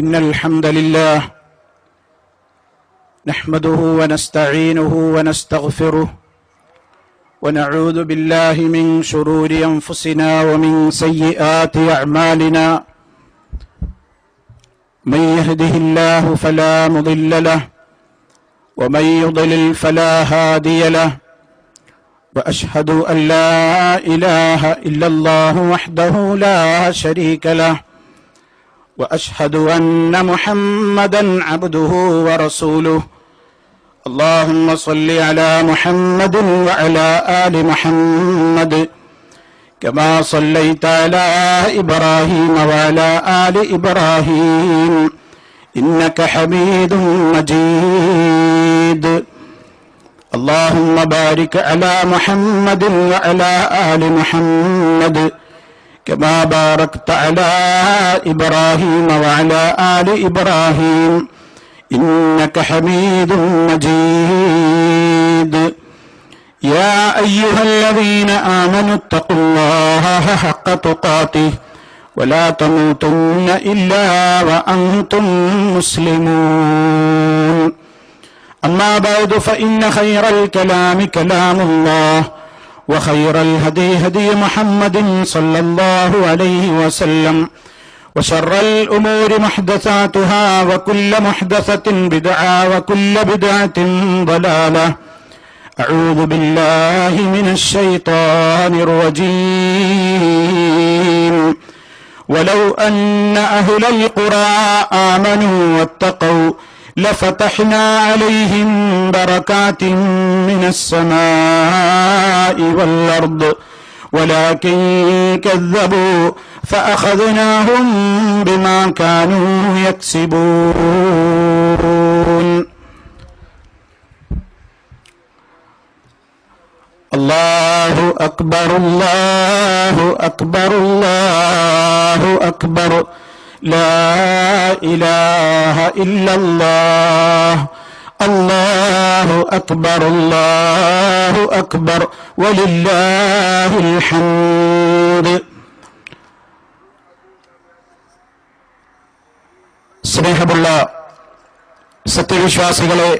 إن الحمد لله نحمده ونستعينه ونستغفره ونعوذ بالله من شرور أنفسنا ومن سيئات أعمالنا من يهده الله فلا مضل له ومن يضلل فلا هادي له وأشهد أن لا إله إلا الله وحده لا شريك له وأشهد أن محمدا عبده ورسوله اللهم صل على محمد وعلى آل محمد كما صليت على إبراهيم وعلى آل إبراهيم إنك حميد مجيد اللهم بارك على محمد وعلى آل محمد كما باركت على إبراهيم وعلى آل إبراهيم إنك حميد مجيد يا أيها الذين آمنوا اتقوا الله حق تقاته ولا تموتن إلا وأنتم مسلمون أما بعد فإن خير الكلام كلام الله وخير الهدي هدي محمد صلى الله عليه وسلم وشر الأمور محدثاتها وكل محدثة بدعة وكل بدعة ضلالة أعوذ بالله من الشيطان الرجيم ولو أن أهل القرى آمنوا واتقوا لفتحنا عليهم بركات من السماء والأرض ولكن كذبوا فأخذناهم بما كانوا يكسبون الله أكبر الله أكبر الله أكبر لا إله إلا الله الله أكبر الله أكبر ولله الحمد. സ്നേഹമുള്ള സത്യവിശ്വാസികളെ,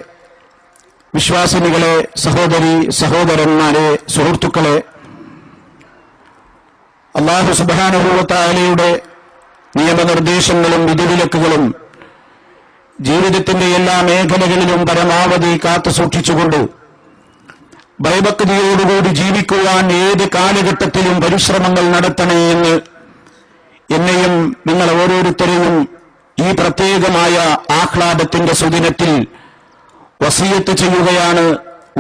വിശ്വാസിനികളെ, സഹോദരി സഹോദരന്മാരെ, സുഹൃത്തുക്കളെ, അല്ലാഹു സുബ്ഹാനഹു വ തആലയുടെ നിയമനിർദ്ദേശങ്ങളും വിധിവിലക്കുകളും ജീവിതത്തിന്റെ എല്ലാ മേഖലകളിലും പരമാവധി കാത്തു സൂക്ഷിച്ചുകൊണ്ട് ഭയഭക്തിയോടുകൂടി ജീവിക്കുവാൻ ഏത് കാലഘട്ടത്തിലും പരിശ്രമങ്ങൾ നടത്തണേ എന്ന് എന്നെയും നിങ്ങൾ ഓരോരുത്തരെയും ഈ പ്രത്യേകമായ ആഹ്ലാദത്തിന്റെ സുദിനത്തിൽ വസിയത്ത് ചെയ്യുകയാണ്,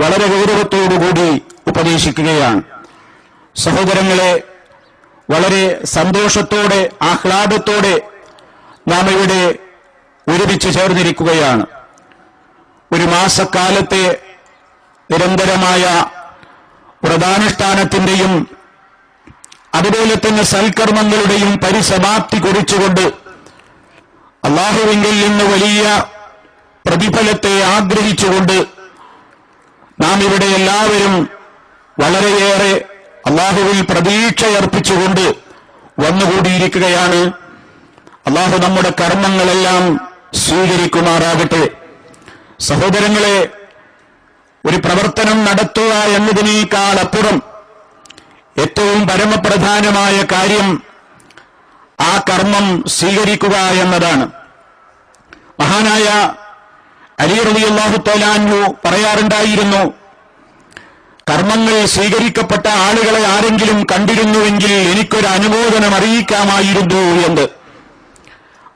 വളരെ ഗൗരവത്തോടുകൂടി ഉപദേശിക്കുകയാണ്. സഹോദരങ്ങളെ, വളരെ സന്തോഷത്തോടെ ആഹ്ലാദത്തോടെ നാം ഇവിടെ ഒരുമിച്ച് ചേർന്നിരിക്കുകയാണ്. ഒരു മാസക്കാലത്തെ നിരന്തരമായ വ്രതാനുഷ്ഠാനത്തിന്റെയും അതുപോലെ തന്നെ സൽക്കർമ്മങ്ങളുടെയും പരിസമാപ്തി കുറിച്ചുകൊണ്ട് അല്ലാഹുവിങ്കിൽ നിന്ന് വലിയ പ്രതിഫലത്തെ ആഗ്രഹിച്ചുകൊണ്ട് നാം ഇവിടെ എല്ലാവരും വളരെയേറെ അല്ലാഹുവിൽ പ്രതീക്ഷയർപ്പിച്ചുകൊണ്ട് വന്നുകൂടിയിരിക്കുകയാണ്. അല്ലാഹു നമ്മുടെ കർമ്മങ്ങളെല്ലാം സ്വീകരിക്കുമാറാകട്ടെ. സഹോദരങ്ങളെ, ഒരു പ്രവർത്തനം നടത്തുക എന്നതിനേക്കാൾ അപ്പുറം ഏറ്റവും പരമപ്രധാനമായ കാര്യം ആ കർമ്മം സ്വീകരിക്കുക എന്നതാണ്. മഹാനായ അലി റളിയല്ലാഹു തആല അൻഹു പറയാറുണ്ടായിരുന്നു, കർമ്മങ്ങൾ സ്വീകരിക്കപ്പെട്ട ആളുകളെ ആരെങ്കിലും കണ്ടിരുന്നുവെങ്കിൽ എനിക്കൊരു അനുമോദനം അറിയിക്കാമായിരുന്നു എന്ന്.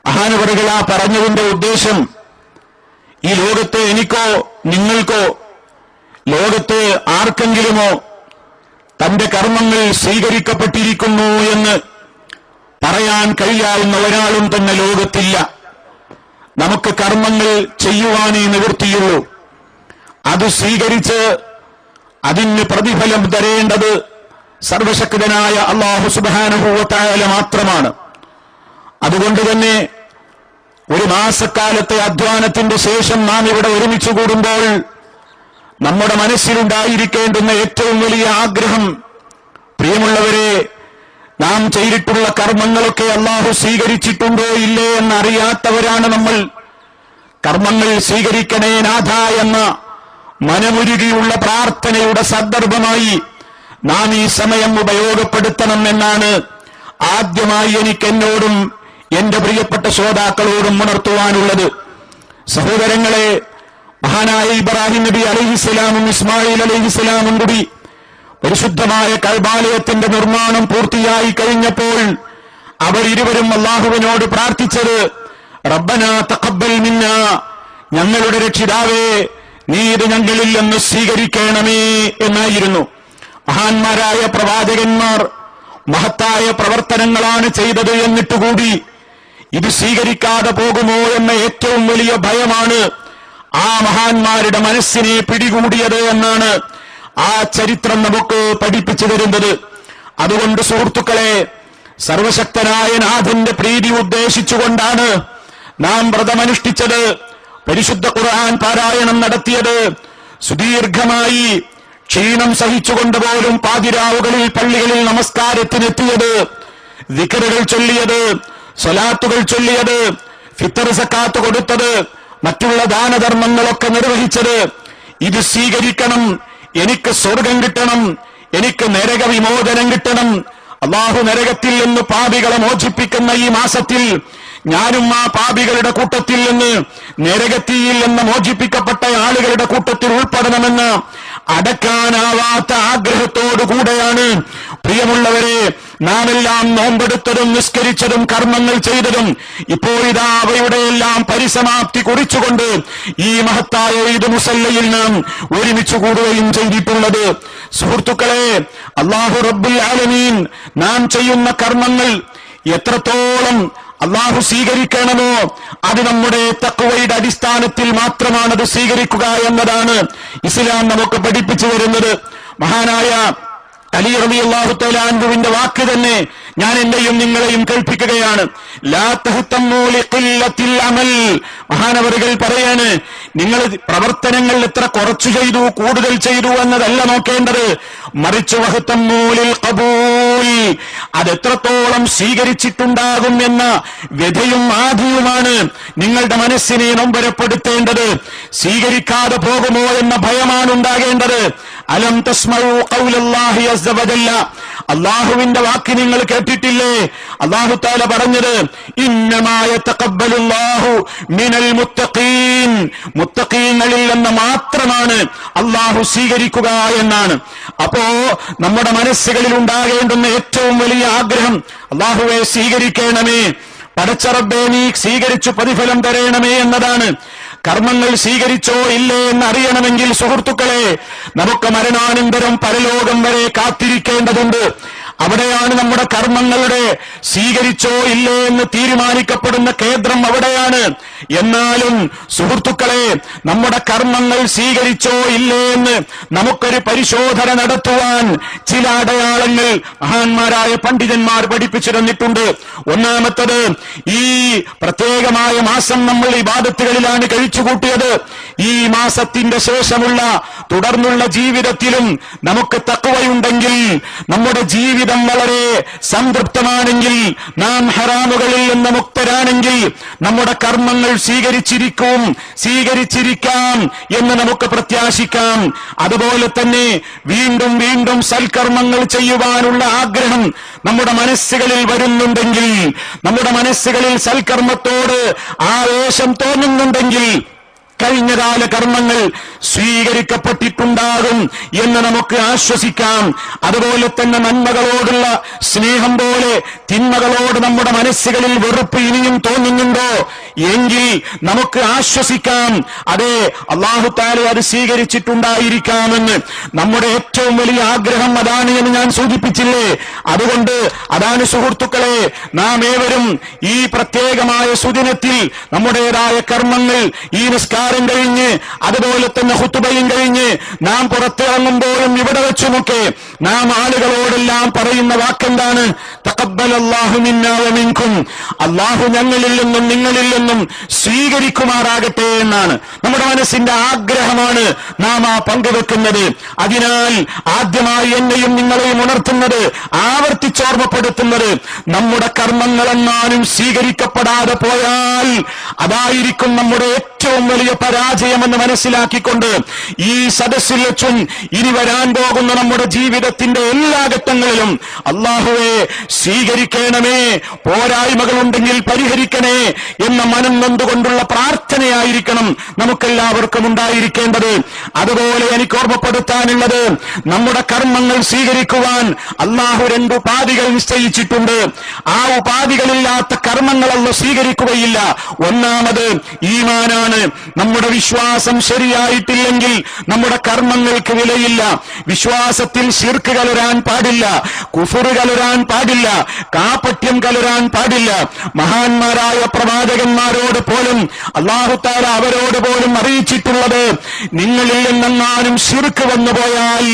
മഹാനവറുകൾ ആ പറഞ്ഞതിന്റെ ഉദ്ദേശം, ഈ ലോകത്ത് എനിക്കോ നിങ്ങൾക്കോ ലോകത്ത് ആർക്കെങ്കിലുമോ തന്റെ കർമ്മങ്ങൾ സ്വീകരിക്കപ്പെട്ടിരിക്കുന്നു എന്ന് പറയാൻ കഴിയാവുന്ന ഒരാളും തന്നെ ലോകത്തില്ല. നമുക്ക് കർമ്മങ്ങൾ ചെയ്യുവാനേ നിവൃത്തിയുള്ളൂ. അത് സ്വീകരിച്ച് അതിന് പ്രതിഫലം തരേണ്ടത് സർവശക്തനായ അല്ലാഹു സുബ്ഹാനഹു വ തആല മാത്രമാണ്. അതുകൊണ്ട് തന്നെ ഒരു മാസക്കാലത്തെ അധ്വാനത്തിന്റെ ശേഷം നാം ഇവിടെ ഒരുമിച്ച് കൂടുമ്പോൾ നമ്മുടെ മനസ്സിലുണ്ടായിരിക്കേണ്ടുന്ന ഏറ്റവും വലിയ ആഗ്രഹം, പ്രിയമുള്ളവരെ, നാം ചെയ്തിട്ടുള്ള കർമ്മങ്ങളൊക്കെ അള്ളാഹു സ്വീകരിച്ചിട്ടുണ്ടോ ഇല്ലേ എന്നറിയാത്തവരാണ് നമ്മൾ. കർമ്മങ്ങൾ സ്വീകരിക്കണേ നാഥ എന്ന മനമുരുകിയുള്ള പ്രാർത്ഥനയുടെ സന്ദർഭമായി നാം ഈ സമയം ഉപയോഗപ്പെടുത്തണം എന്നാണ് ആദ്യമായി എനിക്ക് എന്നോടും എന്റെ പ്രിയപ്പെട്ട ശ്രോതാക്കളോടും ഉണർത്തുവാനുള്ളത്. സഹോദരങ്ങളെ, മഹാനായ ഇബ്രാഹിം നബി അലൈഹിസ്സലാമും ഇസ്മായിൽ അലൈഹിസ്സലാമും കൂടി പരിശുദ്ധമായ കഅബാലയത്തിന്റെ നിർമ്മാണം പൂർത്തിയായി കഴിഞ്ഞപ്പോൾ അവരിരുവരും അല്ലാഹുവിനോട് പ്രാർത്ഥിച്ചത് റബ്ബനാ തഖബ്ബൽ മിന്നാ, ഞങ്ങളുടെ രക്ഷിതാവേ നീ ഇത് ഞങ്ങളിൽ നിന്ന് സ്വീകരിക്കണമേ എന്നായിരുന്നു. മഹാന്മാരായ പ്രവാചകന്മാർ മഹത്തായ പ്രവർത്തനങ്ങളാണ് ചെയ്തത് എന്നിട്ടുകൂടി ഇത് സ്വീകരിക്കാതെ പോകുമോ എന്ന ഏറ്റവും വലിയ ഭയമാണ് ആ മഹാന്മാരുടെ മനസ്സിനെ പിടികൂടിയത് എന്നാണ് ആ ചരിത്രം നമുക്ക് പഠിപ്പിച്ചു തരുന്നത്. അതുകൊണ്ട് സുഹൃത്തുക്കളെ, സർവശക്തനായ നാഥന്റെ പ്രീതി ഉദ്ദേശിച്ചുകൊണ്ടാണ് നാം വ്രതമനുഷ്ഠിച്ചത്, പരിശുദ്ധ ഖുർആൻ പാരായണം നടത്തിയത്, സുദീർഘമായി ക്ഷീണം സഹിച്ചുകൊണ്ട് പോലും പാതിരാവുകളിൽ പള്ളികളിൽ നമസ്കാരത്തിനെത്തിയത്, ദിക്റുകൾ ചൊല്ലിയത്, സ്വലാത്തുകൾ ചൊല്ലിയത്, ഫിത്ർ സക്കാത്ത് കൊടുത്തത്, മറ്റുള്ള ദാനധർമ്മങ്ങളൊക്കെ നിർവഹിച്ചത്. ഇത് സ്വീകരിക്കണം, എനിക്ക് സ്വർഗം കിട്ടണം, എനിക്ക് നരക വിമോചനം കിട്ടണം, അല്ലാഹു നരകത്തിൽ നിന്ന് പാപികളെ മോചിപ്പിക്കുന്ന ഈ മാസത്തിൽ ഞാനും ആ പാപികളുടെ കൂട്ടത്തിൽ നിന്ന്, നരകത്തിയിൽ നിന്ന് മോചിപ്പിക്കപ്പെട്ട ആളുകളുടെ കൂട്ടത്തിൽ ഉൾപ്പെടണമെന്ന് അടക്കാനാവാത്ത ആഗ്രഹത്തോടുകൂടെയാണ് പ്രിയമുള്ളവരെ നാം എല്ലാം നോമ്പെടുത്തതും നിസ്കരിച്ചതും കർമ്മങ്ങൾ ചെയ്തതും ഇപ്പോൾ ഇതാ അവയുടെ എല്ലാം പരിസമാപ്തി കുറിച്ചുകൊണ്ട് ഈ മഹത്തായ ഈദ് മുസല്ലയിൽ നാം ഒരുമിച്ച് കൂടുകയും ചെയ്തിട്ടുള്ളത്. സുഹൃത്തുക്കളെ, അല്ലാഹു റബ്ബുൽ ആലമീൻ നാം ചെയ്യുന്ന കർമ്മങ്ങൾ എത്രത്തോളം അല്ലാഹു സ്വീകരിക്കണമോ അത് നമ്മുടെ തഖ്വയുടെ അടിസ്ഥാനത്തിൽ മാത്രമാണ് അത് സ്വീകരിക്കുക എന്നതാണ് ഇസ്ലാം നമുക്ക് പഠിപ്പിച്ചു തരുന്നത്. മഹാനായ അലി റളിയല്ലാഹു തആല അൻഹുവിന്റെ വാക്ക് തന്നെ ഞാൻ എന്റെയും നിങ്ങളെയും കേൾപ്പിക്കുകയാണ്. ലാ തഹ്തമ്മൂ ലിഖില്ലത്തിൽ അമൽ. മഹാനവറുകൾ പറയാണ്, നിങ്ങൾ പ്രവർത്തനങ്ങൾ എത്ര കുറച്ചു ചെയ്തു കൂടുതൽ ചെയ്തു എന്നതല്ല നോക്കേണ്ടത്, മറിച്ച് വഹ്തമ്മൂ ലിൽ ഖബൂൽ, അതെത്രത്തോളം സ്വീകരിച്ചിട്ടുണ്ടാകും എന്ന വ്യഥയും ആധിയുമാണ് നിങ്ങളുടെ മനസ്സിനെ നൊമ്പരപ്പെടുത്തേണ്ടത്. സ്വീകരിക്കാതെ പോകുമോ എന്ന ഭയമാണ് ഉണ്ടാകേണ്ടത്. അലം തസ്മഉ ഖൗലല്ലാഹി അസ്സ വജല്ല, അല്ലാഹുവിന്റെ വാക്ക് നിങ്ങൾ കേട്ടിട്ടില്ലേ? അല്ലാഹു തആല പറഞ്ഞത് ഇന്നമാ യതഖബ്ബലുല്ലാഹു മിനൽ മുത്തഖീൻ, മുത്തഖീങ്ങളിൽ നിന്ന് മാത്രമാണ് അല്ലാഹു സ്വീകരിക്കുക എന്നാണ്. അപ്പോ നമ്മുടെ മനസ്സുകളിൽ ഉണ്ടാകേണ്ടുന്ന ഏറ്റവും വലിയ ആഗ്രഹം അല്ലാഹുവേ സ്വീകരിക്കണമേ, പടച്ച റബ്ബേ നീ സ്വീകരിച്ചു പ്രതിഫലം തരണമേ എന്നതാണ്. കർമ്മങ്ങൾ സ്വീകരിച്ചോ ഇല്ലേ എന്നറിയണമെങ്കിൽ സുഹൃത്തുക്കളെ, നമുക്ക് മരണാനന്തരം പരലോകം വരെ കാത്തിരിക്കേണ്ടതുണ്ട്. അവിടെയാണ് നമ്മുടെ കർമ്മങ്ങളുടെ സ്വീകരിച്ചോ ഇല്ലേ എന്ന് തീരുമാനിക്കപ്പെടുന്ന കേന്ദ്രം അവിടെയാണ്. എന്നാലും സുഹൃത്തുക്കളെ, നമ്മുടെ കർമ്മങ്ങൾ സ്വീകരിച്ചോ ഇല്ലേ എന്ന് നമുക്കൊരു പരിശോധന നടത്തുവാൻ ചില അടയാളങ്ങൾ മഹാന്മാരായ പണ്ഡിതന്മാർ പഠിപ്പിച്ചു തന്നിട്ടുണ്ട്. ഒന്നാമത്തത്, ഈ പ്രത്യേകമായ മാസം നമ്മൾ ഇബാദത്തുകളിലാണ് കഴിച്ചുകൂട്ടിയത്. ഈ മാസത്തിന്റെ ശേഷമുള്ള തുടർന്നുള്ള ജീവിതത്തിലും നമുക്ക് തഖ്വയുണ്ടെങ്കിൽ, നമ്മുടെ ജീവിതം വളരെ സംതൃപ്തമാണെങ്കിൽ, നാം ഹറാമുകളിൽ നിന്ന് മുക്തരാണെങ്കിൽ നമ്മുടെ കർമ്മങ്ങൾ സ്വീകരിച്ചിരിക്കാം എന്ന് നമുക്ക് പ്രത്യാശിക്കാം. അതുപോലെ തന്നെ വീണ്ടും വീണ്ടും സൽക്കർമ്മങ്ങൾ ചെയ്യുവാനുള്ള ആഗ്രഹം നമ്മുടെ മനസ്സുകളിൽ വരുന്നുണ്ടെങ്കിൽ, നമ്മുടെ മനസ്സുകളിൽ സൽക്കർമ്മത്തോട് ആവേശം തോന്നുന്നുണ്ടെങ്കിൽ കഴിഞ്ഞകാല കർമ്മങ്ങൾ സ്വീകരിക്കപ്പെട്ടിട്ടുണ്ടാകും എന്ന് നമുക്ക് ആശ്വസിക്കാം. അതുപോലെ തന്നെ നന്മകളോടുള്ള സ്നേഹം പോലെ തിന്മകളോട് നമ്മുടെ മനസ്സുകളിൽ വെറുപ്പ് ഇനിയും തോന്നുന്നുണ്ടോ എങ്കിൽ നമുക്ക് ആശ്വസിക്കാം, അതെ അല്ലാഹു തആല അത് സ്വീകരിച്ചിട്ടുണ്ടായിരിക്കാമെന്ന്. നമ്മുടെ ഏറ്റവും വലിയ ആഗ്രഹം അതാണ് എന്ന് ഞാൻ സൂചിപ്പിച്ചില്ലേ? അതുകൊണ്ട് അതാണ് സുഹൃത്തുക്കളെ, നാം ഏവരും ഈ പ്രത്യേകമായ സുദിനത്തിൽ നമ്മുടേതായ കർമ്മങ്ങൾ, ഈ നിസ്കാരം കഴിഞ്ഞ് അതുപോലെ തന്നെ എന്ന ഖുതുബയും കഴിഞ്ഞ് നാം പുറത്തിറങ്ങുമ്പോഴും ഇവിടെ വെച്ചുമൊക്കെ നാം ആളുകളോടെല്ലാം പറയുന്ന വാക്കെന്താണ്? തഖബ്ബലല്ലാഹു മിന്നാ വമിൻകും, അല്ലാഹു ഞങ്ങളിൽ നിന്നും നിങ്ങളിൽ നിന്നും സ്വീകരിക്കുമാറാകട്ടെ എന്നാണ്. നമ്മുടെ മനസ്സിന്റെ ആഗ്രഹമാണ് നാം ആ പങ്കുവെക്കുന്നത്. അതിനാൽ ആദ്യമായി എന്നെയും നിങ്ങളെയും ഉണർത്തുന്നത്, ആവർത്തിച്ചോർമ്മപ്പെടുത്തുന്നത്, നമ്മുടെ കർമ്മങ്ങളെങ്ങാനും സ്വീകരിക്കപ്പെടാതെ പോയാൽ അതായിരിക്കും നമ്മുടെ ഏറ്റവും വലിയ പരാജയമെന്ന് മനസ്സിലാക്കിക്കൊണ്ട് ഈ സദസ്സിൽ വെച്ചും ഇനി വരാൻ പോകുന്ന നമ്മുടെ ജീവിതത്തിന്റെ എല്ലാ ഘട്ടങ്ങളിലും അല്ലാഹുവേ സ്വീകരിക്കണമേ, പോരായ്മകളുണ്ടെങ്കിൽ പരിഹരിക്കണേ എന്ന മനം നൊന്തുകൊണ്ടുള്ള പ്രാർത്ഥനയായിരിക്കണം നമുക്കെല്ലാവർക്കും ഉണ്ടായിരിക്കേണ്ടത്. അതുപോലെ എനിക്ക് ഓർമ്മപ്പെടുത്താനുള്ളത്, നമ്മുടെ കർമ്മങ്ങൾ സ്വീകരിക്കുവാൻ അല്ലാഹു 2 ഉപാധികൾ നിശ്ചയിച്ചിട്ടുണ്ട്. ആ ഉപാധികളില്ലാത്ത കർമ്മങ്ങളല്ല സ്വീകരിക്കുകയില്ല. ഒന്നാമത് ഈമാനാണ്. നമ്മുടെ വിശ്വാസം ശരിയായിട്ടില്ലെങ്കിൽ നമ്മുടെ കർമ്മങ്ങൾക്ക് വിലയില്ല. വിശ്വാസത്തിൽ ശിർക്ക് കലരാൻ പാടില്ല, കുഫർ കലരാൻ പാടില്ല, കാപട്യം കലരാൻ പാടില്ല. മഹാന്മാരായ പ്രവാചകന്മാരോട് പോലും അല്ലാഹു തആല അവരോട് പോലും അറിയിച്ചിട്ടുള്ളത്, നിങ്ങളിൽ നിന്നെങ്ങാനും ശിർക്ക് വന്നുപോയാൽ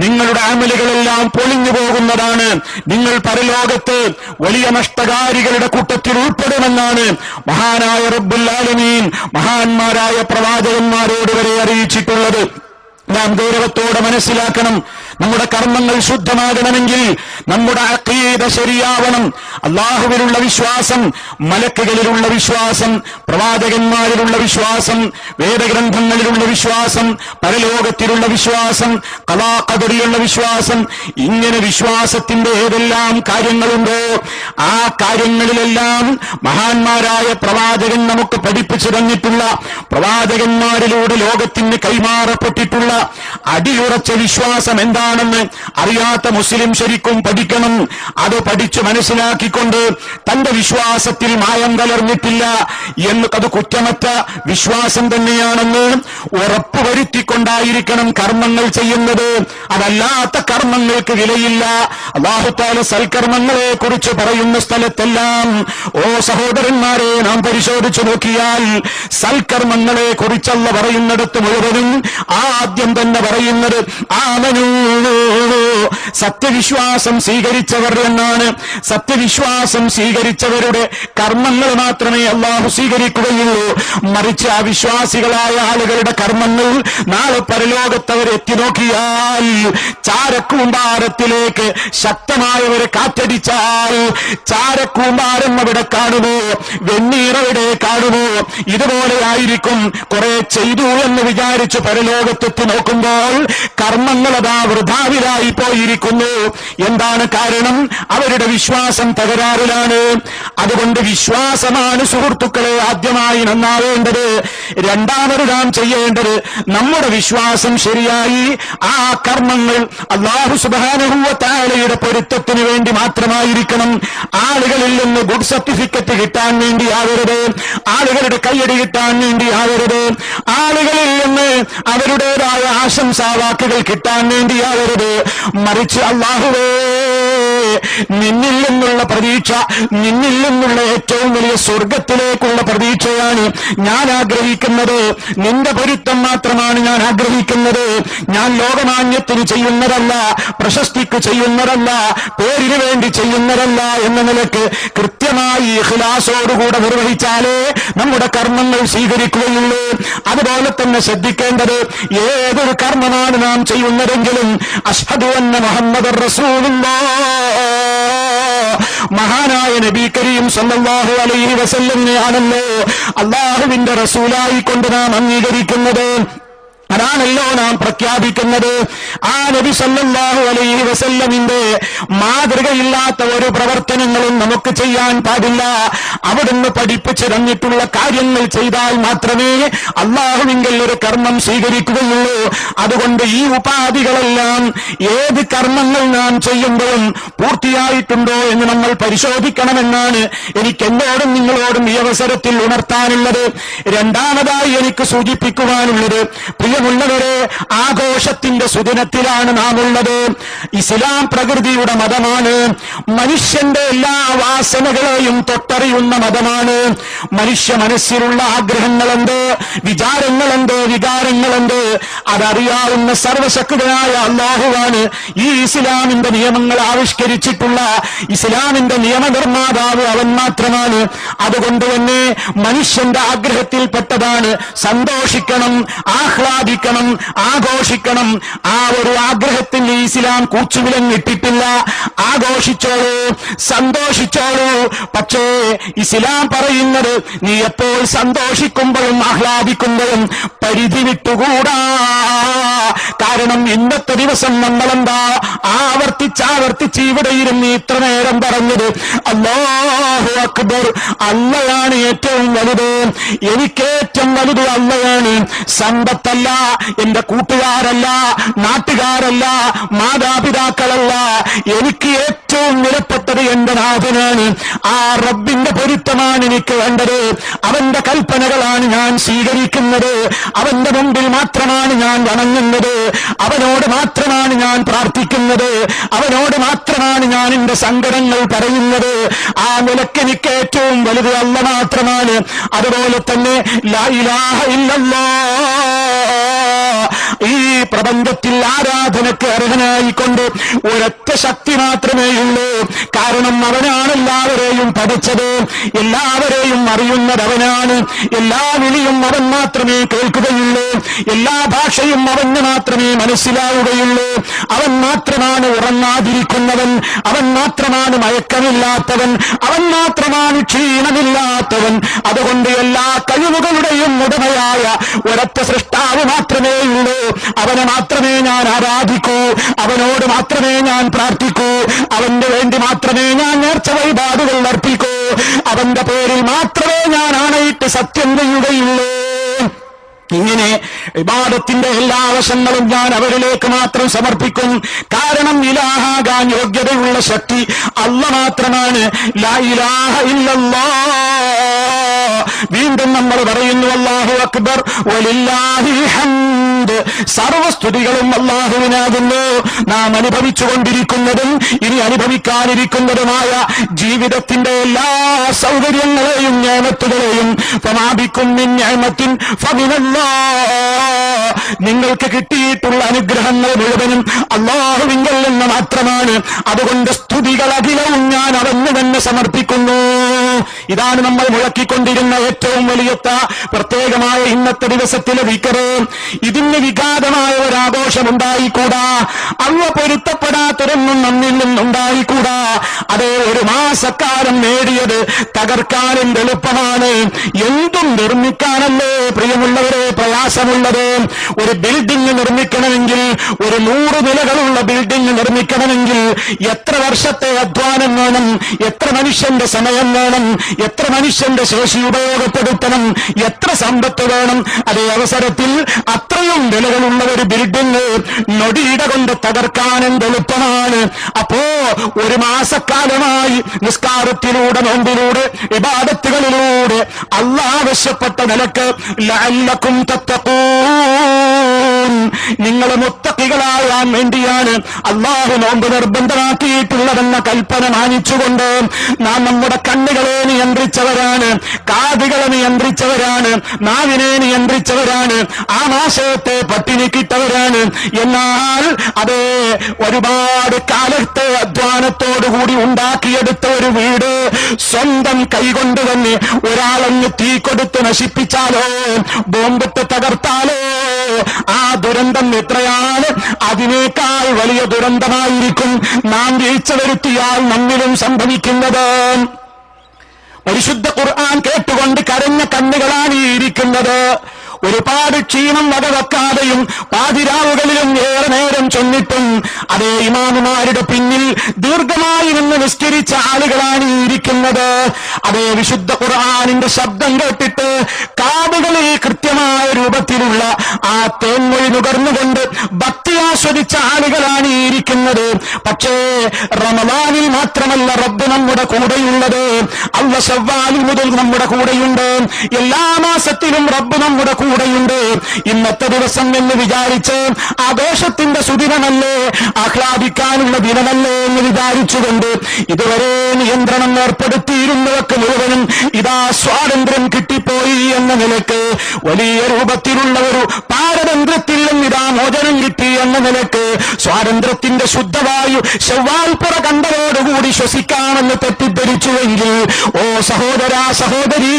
നിങ്ങളുടെ അമലുകളെല്ലാം പൊളിഞ്ഞു പോകുന്നതാണ്, നിങ്ങൾ പരലോകത്ത് വലിയ നഷ്ടകാരികളുടെ കൂട്ടത്തിൽ ഉൾപ്പെടുമെന്നാണ് മഹാനായ റബ്ബുൽ ആലമീൻ മഹാന്മാരായ പ്രവാചകന്മാരോട് വരെ അറിയിച്ചിട്ടുള്ളത്. നാം ഗൗരവത്തോടെ മനസ്സിലാക്കണം, നമ്മുടെ കർമ്മങ്ങൾ ശുദ്ധമാകണമെങ്കിൽ നമ്മുടെ അഖീദ ശരിയാവണം. അല്ലാഹുവിലുള്ള വിശ്വാസം, മലക്കുകളിലുള്ള വിശ്വാസം, പ്രവാചകന്മാരിലുള്ള വിശ്വാസം, വേദഗ്രന്ഥങ്ങളിലുള്ള വിശ്വാസം, പരലോകത്തിലുള്ള വിശ്വാസം, ഖദാ ഖദറിലുള്ള വിശ്വാസം, ഇങ്ങനെ വിശ്വാസത്തിന്റെ ഏതെല്ലാം കാര്യങ്ങളുണ്ടോ ആ കാര്യങ്ങളിലെല്ലാം മഹാന്മാരായ പ്രവാചകൻ നമുക്ക് പഠിപ്പിച്ചു തന്നിട്ടുള്ള, പ്രവാചകന്മാരിലൂടെ ലോകത്തിന് കൈമാറപ്പെട്ടിട്ടുള്ള അടിയുറച്ച വിശ്വാസം എന്താണെന്ന് അറിയാത്ത മുസ്ലിം ശരിക്കും പഠിക്കണം. അത് പഠിച്ചു മനസ്സിലാക്കിക്കൊണ്ട് തന്റെ വിശ്വാസത്തിൽ മായം കലർന്നിട്ടില്ല എന്ന്, അത് കുറ്റമറ്റ വിശ്വാസം തന്നെയാണെന്ന് ഉറപ്പുവരുത്തിക്കൊണ്ടായിരിക്കണം കർമ്മങ്ങൾ ചെയ്യുന്നത്. അതല്ലാത്ത കർമ്മങ്ങൾക്ക് വിലയില്ല. അല്ലാഹു തആല സൽക്കർമ്മങ്ങളെ കുറിച്ച് പറയുന്ന സ്ഥലത്തെല്ലാം, ഓ സഹോദരന്മാരെ, നാം പരിശോധിച്ചു നോക്കിയാൽ സൽക്കർമ്മങ്ങളെ കുറിച്ചല്ല പറയുന്നിടത്ത് മുഴുവനും ആദ്യം തന്നെ പറയുന്നത് ആമനൂ, സത്യവിശ്വാസം സ്വീകരിച്ചവർ എന്നാണ്. സത്യവിശ്വാസം സ്വീകരിച്ചവരുടെ കർമ്മങ്ങൾ മാത്രമേ അല്ലാഹു സ്വീകരിക്കുകയുള്ളൂ. മറിച്ച് അവിശ്വാസികളായ ആളുകളുടെ കർമ്മങ്ങൾ നാളെ പരലോകത്തവർ എത്തി നോക്കിയാൽ, ചാരക്കൂമ്പാരത്തിലേക്ക് ശക്തമായവരെ കാറ്റടിച്ചാൽ ചാരക്കൂമ്പാരം അവിടെ കാണുമോ, വെണ്ണീറവിടെ കാണുമോ? ഇതുപോലെയായിരിക്കും. കുറെ ചെയ്തു എന്ന് വിചാരിച്ച് പരലോകത്തെത്തി നോക്കുമ്പോൾ കർമ്മങ്ങൾ അതാ വൃഥാവിലായി പോയിരിക്കുന്നു. എന്താണ് കാരണം? അവരുടെ വിശ്വാസം തകരാറിലാണ്. അതുകൊണ്ട് വിശ്വാസമാണ് സുഹൃത്തുക്കളെ ആദ്യമായി നന്നാവേണ്ടത്. രണ്ടാമത് നാം ചെയ്യേണ്ടത്, നമ്മുടെ വിശ്വാസം ശരിയായി ആ കർമ്മങ്ങൾ അല്ലാഹു സുബ്ഹാനഹു വ തആലയുടെ പൊരുത്തത്തിന് വേണ്ടി മാത്രമായിരിക്കണം. ആളുകളിൽ നിന്ന് ഗുഡ് സർട്ടിഫിക്കറ്റ് കിട്ടാൻ വേണ്ടി ആവരുത്, ആളുകളുടെ കയ്യടി കിട്ടാൻ വേണ്ടി ആവരുത്, ആളുകളിൽ നിന്ന് അവരുടേതായ ആശംസാവാക്കുകൾ കിട്ടാൻ വേണ്ടിയാവരുത്. മറിച്ച് അല്ലാഹുവേ, നിന്നിൽ നിന്നുള്ള പ്രതീക്ഷ, നിന്നിൽ നിന്നുള്ള ഏറ്റവും വലിയ സ്വർഗത്തിലേക്കുള്ള പ്രതീക്ഷയാണ് ഞാൻ ആഗ്രഹിക്കുന്നത്. നിന്റെ പൊരുത്തം മാത്രമാണ് ഞാൻ ആഗ്രഹിക്കുന്നത്. ഞാൻ ലോകമാന്യത്തിന് ചെയ്യുന്നതല്ല, പ്രശസ്തിക്ക് ചെയ്യുന്നതല്ല, പേരിന് വേണ്ടി ചെയ്യുന്നതല്ല എന്ന നിലക്ക് കൃത്യമായി ഇഖ്ലാസോടുകൂടെ നിർവഹിച്ചാലേ നമ്മുടെ കർമ്മങ്ങൾ സ്വീകരിക്കുകയുള്ളൂ. അതുപോലെ തന്നെ ശ്രദ്ധിക്കേണ്ടത്, ഏതൊരു കർമ്മമാണ് നാം ചെയ്യുന്നതെങ്കിലും അഷ്ഹദു അന്ന മുഹമ്മദർ റസൂലുള്ളാഹ്, മഹാനായ നബി കരീം സല്ലല്ലാഹു അലൈഹി വസല്ലമയാണല്ലോ അല്ലാഹുവിന്റെ റസൂലായി കൊണ്ട് നാം അംഗീകരിക്കുന്നത്. അതാണല്ലോ നാം പ്രഖ്യാപിക്കുന്നത്. ആ നബി സല്ലല്ലാഹു അലൈഹി വസല്ലമിന്റെ മാതൃകയില്ലാത്ത ഒരു പ്രവർത്തനങ്ങളും നമുക്ക് ചെയ്യാൻ പാടില്ല. അവിടുന്ന് പഠിപ്പിച്ചു തന്നിട്ടുള്ള കാര്യങ്ങൾ ചെയ്താൽ മാത്രമേ അല്ലാഹുവിങ്കൽ ഒരു കർമ്മം സ്വീകരിക്കുകയുള്ളൂ. അതുകൊണ്ട് ഈ ഉപാധികളെല്ലാം ഏത് കർമ്മങ്ങൾ നാം ചെയ്യുമ്പോഴും പൂർത്തിയായിട്ടുണ്ടോ എന്ന് നമ്മൾ പരിശോധിക്കണമെന്നാണ് എനിക്ക് എന്നോടും നിങ്ങളോടും ഈ അവസരത്തിൽ ഉണർത്താനുള്ളത്. രണ്ടാമതായി എനിക്ക് സൂചിപ്പിക്കുവാനുള്ളത്, പ്രിയ പ്രിയമുള്ളവരെ, ആഘോഷത്തിന്റെ സുദിനത്തിലാണ് നാം ഉള്ളത്. ഇസ്ലാം പ്രകൃതിയുടെ മതമാണ്. മനുഷ്യന്റെ എല്ലാ വാസനകളെയും തൊട്ടറിയുന്ന മതമാണ്. മനുഷ്യ മനസ്സിലുള്ള ആഗ്രഹങ്ങളുണ്ട്, വിചാരങ്ങളുണ്ട്, വികാരങ്ങളുണ്ട്. അതറിയാവുന്ന സർവശക്തനായ അല്ലാഹുവാണ് ഈ ഇസ്ലാമിന്റെ നിയമങ്ങൾ ആവിഷ്കരിച്ചിട്ടുള്ള ഇസ്ലാമിന്റെ നിയമനിർമ്മാതാവ് അവൻ മാത്രമാണ്. അതുകൊണ്ട് തന്നെ മനുഷ്യന്റെ ആഗ്രഹത്തിൽപ്പെട്ടതാണ് സന്തോഷിക്കണം, ആഹ്ലാദിക്കണം, ആഘോഷിക്കണം. ആ ഒരു ആഗ്രഹത്തിന് ഇസ്ലാം കൂച്ചുവിലങ്ങിട്ടിട്ടില്ല. ആഘോഷിച്ചോളൂ, സന്തോഷിച്ചോളൂ. പക്ഷേ ഇസ്ലാം പറയുന്നത് നീ എപ്പോൾ സന്തോഷിക്കുമ്പോഴും ആഹ്ലാദിക്കുമ്പോഴും പരിധി വിട്ടുകൂടാ. കാരണം ഇന്നത്തെ ദിവസം നമ്മളെന്താ ആവർത്തിച്ചാവർത്തിച്ച് ഇവിടെ ഇരുന്ന് ഇത്ര നേരം പറഞ്ഞത് അല്ലാഹു അക്ബർ, അള്ളയാണ് ഏറ്റവും വലുത്, എനിക്കേറ്റവും വലുത് അള്ളയാണ്. സമ്പത്തല്ല, എന്റെ കൂട്ടുകാരല്ല, നാട്ടുകാരല്ല, മാതാപിതാക്കളല്ല, എനിക്ക് ഏറ്റവും വിലപ്പെട്ടത് എന്റെ നാഥനാണ്. ആ റബ്ബിന്റെ പൊരുത്തമാണ് എനിക്ക് വേണ്ടത്. അവന്റെ കൽപ്പനകളാണ് ഞാൻ സ്വീകരിക്കുന്നത്. അവന്റെ മുമ്പിൽ മാത്രമാണ് ഞാൻ വണങ്ങുന്നത്. അവനോട് മാത്രമാണ് ഞാൻ പ്രാർത്ഥിക്കുന്നത്. അവനോട് മാത്രമാണ് ഞാൻ എന്റെ സങ്കടങ്ങൾ പറയുന്നത്. ആ നിലയ്ക്ക് എനിക്ക് ഏറ്റവും വലുത് അല്ല മാത്രമാണ്. അതുപോലെ തന്നെ ലാ ഇലാഹ ഇല്ലല്ലാഹ്, ഈ പ്രപഞ്ചത്തിൽ ആരാധനയ്ക്ക് അർഹനായിക്കൊണ്ട് ഒരൊറ്റ ശക്തി മാത്രമേയുള്ളൂ. കാരണം അവനാണ് എല്ലാവരെയും പഠിച്ചത്, എല്ലാവരെയും അറിയുന്നത് അവനാണ്. എല്ലാ വിളിയും അവൻ മാത്രമേ കേൾക്കുകയുള്ളൂ, എല്ലാ ഭാഷയും അവന് മാത്രമേ മനസ്സിലാവുകയുള്ളൂ. അവൻ മാത്രമാണ് ഉറങ്ങാതിരിക്കുന്നവൻ, അവൻ മാത്രമാണ് മയക്കമില്ലാത്തവൻ, അവൻ മാത്രമാണ് ക്ഷീണമില്ലാത്തവൻ. അതുകൊണ്ട് എല്ലാ കഴിവുകളുടെയും ഉടമയായ ഒരൊറ്റ സൃഷ്ടാവ് മാത്രമേ ഉള്ളൂ. അവനെ മാത്രമേ ഞാൻ ആരാധിക്കൂ, അവനോട് മാത്രമേ ഞാൻ പ്രാർത്ഥിക്കൂ, അവന് വേണ്ടി മാത്രമേ ഞാൻ നേർച്ച വഴിപാടുകൾ അർപ്പിക്കൂ, അവന്റെ പേരിൽ മാത്രമേ ഞാൻ ആണയിട്ട് സത്യം ചെയ്യുകയുള്ളൂ. ഇങ്ങനെ ഇബാദത്തിന്റെ എല്ലാ വശങ്ങളും ഞാൻ അവരിലേക്ക് മാത്രം സമർപ്പിക്കും. കാരണം ഇലാഹാകാൻ യോഗ്യതയുള്ള ശക്തി അല്ലാഹ് മാത്രമാണ്. ലാ ഇലാഹ ഇല്ലല്ലാഹ്. വീണ്ടും നമ്മൾ പറയുന്നു അല്ലാഹു അക്ബർ വലില്ലാഹിൽ ഹംദ്. സർവസ്തുതികളും അല്ലാഹുവിനാകുന്നു. നാം അനുഭവിച്ചുകൊണ്ടിരിക്കുന്നതും ഇനി അനുഭവിക്കാനിരിക്കുന്നതുമായ ജീവിതത്തിന്റെ എല്ലാ സൗകര്യങ്ങളെയും നിഅമത്തുകളെയും ഫമാബിക്കും മിൻ നിഅമത്തിൻ ഫമിനല്ലാഹ്, നിങ്ങൾക്ക് കിട്ടിയിട്ടുള്ള അനുഗ്രഹങ്ങൾ മുഴുവനും അല്ലാഹുവിങ്കൽ നിന്ന് മാത്രമാണ്. അതുകൊണ്ട് സ്തുതികൾ അഖിലവും ഞാൻ അവന് തന്നെ സമർപ്പിക്കുന്നു. ഇതാണ് നമ്മൾ മുഴക്കിക്കൊണ്ടിരുന്ന ഏറ്റവും വലിയ പ്രത്യേകമായ ഇന്നത്തെ ദിവസത്തിലെ ദിക്റ്. ഇതിന് വിഘാതമായ ഒരാഘോഷം ഉണ്ടായിക്കൂടാ. അവ പൊരുത്തപ്പെടാത്തൊരൊന്നും നമ്മിൽ നിന്നുണ്ടായിക്കൂടാ. അതേ, ഒരു മാസക്കാലം നേടിയത് തകർക്കാൻ എളുപ്പമാണ്. എന്തും നിർമ്മിക്കാനല്ലേ പ്രിയമുള്ളവരെ പ്രയാസമുള്ളത്. ഒരു ബിൽഡിംഗ് നിർമ്മിക്കണമെങ്കിൽ, ഒരു 100 നിലകളുള്ള ബിൽഡിംഗ് നിർമ്മിക്കണമെങ്കിൽ എത്ര വർഷത്തെ അധ്വാനം വേണം, എത്ര മനുഷ്യന്റെ സമയം വേണം, എത്ര മനുഷ്യന്റെ ശേഷി ഉപയോഗപ്പെടുത്തണം, എത്ര സമ്പത്ത് വേണം. അതേ അവസരത്തിൽ അത്രയും വിലകളുള്ള ഒരു ബിൽഡിംഗ് നൊടിയിട കൊണ്ട് തകർക്കാൻ എളുപ്പമാണ്. അപ്പോ ഒരു മാസക്കാലമായി നിസ്കാരത്തിലൂടെ, നോമ്പിലൂടെ, ഇബാദത്തുകളിലൂടെ അല്ലാഹ് ആവശ്യപ്പെട്ട നിലക്ക് ലഅല്ലക്കും തത്തഖൂൻ, നിങ്ങൾ മുത്തഖികളാകാൻ വേണ്ടിയാണ് അല്ലാഹു നോമ്പ് നിർബന്ധമാക്കിയിട്ടുള്ളതെന്ന കൽപ്പന മാനിച്ചുകൊണ്ട് നാം നമ്മുടെ കണ്ണുകളെ നിയന്ത്രിച്ചവരാണ്, കാതുകളെ നിയന്ത്രിച്ചവരാണ്, നാവിനെ നിയന്ത്രിച്ചവരാണ്, ആ മാസത്തെ പട്ടിണിക്കിട്ടവരാണ്. എന്നാൽ അതേ, ഒരുപാട് കാലത്തെ അധ്വാനത്തോടുകൂടി ഉണ്ടാക്കിയെടുത്ത ഒരു വീട് സ്വന്തം കൈകൊണ്ട് തന്നെ ഒരാളങ്ങ് തീ കൊടുത്ത് നശിപ്പിച്ചാലോ, ബോംബിട്ട് തകർത്താലോ, ആ ദുരന്തം എത്രയാണ്? അതിനേക്കാൾ വലിയ ദുരന്തമായിരിക്കും നാം വീഴ്ച വരുത്തിയാൽ നമ്മിലും സംഭവിക്കുന്നത്. പരിശുദ്ധ ഖുർആൻ കേട്ടുകൊണ്ട് കരഞ്ഞ കണ്ണുകളാണ് ഈ ഇരിക്കുന്നത്. ഒരുപാട് ക്ഷീണം വകവെക്കാതെയും പാതിരാവുകളിലും ഏറെ നേരം ചൊന്നിട്ടും അതേ ഇമാമുമാരുടെ പിന്നിൽ ദീർഘമായി നിന്ന് നിസ്കരിച്ച ആളുകളാണ് ഈ ഇരിക്കുന്നത്. അതേ വിശുദ്ധ ഖുർആനിന്റെ ശബ്ദം കേട്ടിട്ട് കാതുകളിൽ കൃത്യമായ രൂപത്തിലുള്ള ആ തേൻമൊഴി നുകർന്നുകൊണ്ട് ഭക്തി ആസ്വദിച്ച ആളുകളാണ് ഈ ഇരിക്കുന്നത്. പക്ഷേ റമദാനിൽ മാത്രമല്ല റബ്ബ് നമ്മുടെ കൂടെയുള്ളത്. അല്ലാഹ് ശവ്വാൽ മുതൽ നമ്മുടെ കൂടെയുണ്ട്. എല്ലാ മാസത്തിലും റബ്ബ് നമ്മുടെ കൂടെയുണ്ട്. ഇന്നത്തെ ദിവസം എന്ന് വിചാരിച്ച് ആഘോഷത്തിന്റെ സുദിനമല്ലേ, ആഹ്ലാദിക്കാനുള്ള ദിനമല്ലേ എന്ന് വിചാരിച്ചുകൊണ്ട് ഇതുവരെ നിയന്ത്രണം ഏർപ്പെടുത്തിയിരുന്നവർക്ക് മുഴുവനും ഇതാ സ്വാതന്ത്ര്യം കിട്ടിപ്പോയി എന്ന നിലക്ക്, വലിയ രൂപത്തിലുള്ള ഒരു പാരതന്ത്ര്യത്തിൽ നിന്നിതാ മോചനം കിട്ടി എന്ന നിലക്ക് സ്വാതന്ത്ര്യത്തിന്റെ ശുദ്ധവായു ശവ്വാൽ പുറ കണ്ടതോടുകൂടി ശ്വസിക്കാമെന്ന് തെറ്റിദ്ധരിച്ചുവെങ്കിൽ, ഓ സഹോദരാ സഹോദരി,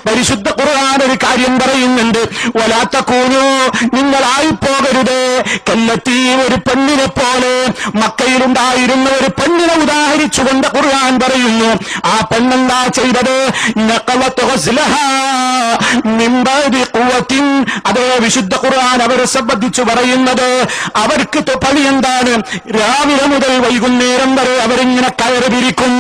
പരിശുദ്ധ ഖുർആൻ ഒരു കാര്യം പറയുന്നുണ്ട്. വലാ തകൂനൂ, നിങ്ങളായി പോകരുത് കല്ലത്തി, ഒരു പെണ്ണിനെ പോലെ. മക്കയിലുണ്ടായിരുന്ന ഒരു പെണ്ണിനെ ഉദാഹരിച്ചുകൊണ്ട് ഖുർആൻ പറയുന്നു. ആ പെണ്ണെന്താ ചെയ്തത്? നഖലത് ഗസ്ലഹാ മിൻ ബഅദി ഖുവത്തിൻ. അതേ വിശുദ്ധ ഖുർആൻ അവരെ സംബന്ധിച്ചു പറയുന്നത്, അവർക്ക് പണി എന്താണ്? രാവിലെ മുതൽ വൈകുന്നേരം വരെ അവരിങ്ങനെ കയറ് പിരിക്കും.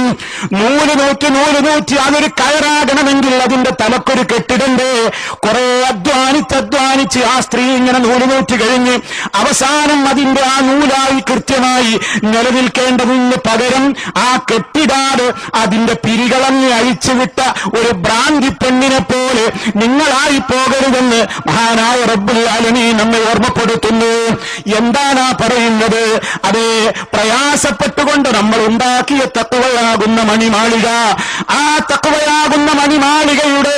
നൂല് നൂറ്റി അതൊരു കയറാകണമെങ്കിൽ അതിന്റെ തലക്കൊരു കെട്ടിടണ്ടേ. കുറെ അധ്വാനിച്ച് ആ സ്ത്രീ ഇങ്ങനെ നൂറ്റി കഴിഞ്ഞ് അവസാനം അതിന്റെ ആ നൂലായി കൃത്യമായി നിലനിൽക്കേണ്ടതിന് പകരം ആ കെട്ടിടാതെ അതിന്റെ പിരികളങ്ങ് അഴിച്ചുവിട്ട ഒരു ഭ്രാന്തി പെണ്ണിനെ പോലെ നിങ്ങളായി പോകരുതെന്ന് മഹാനായ റബ്ബുൽ ആലമീൻ നമ്മെ ഓർമ്മപ്പെടുത്തുന്നു. എന്താണ് ആ പറയുന്നത്? അതേ പ്രയാസപ്പെട്ടുകൊണ്ട് നമ്മൾ ഉണ്ടാക്കിയ തഖ്വയാകുന്ന മണിമാളിക, ആ തഖ്വയാകുന്ന മണിമാളികയുടെ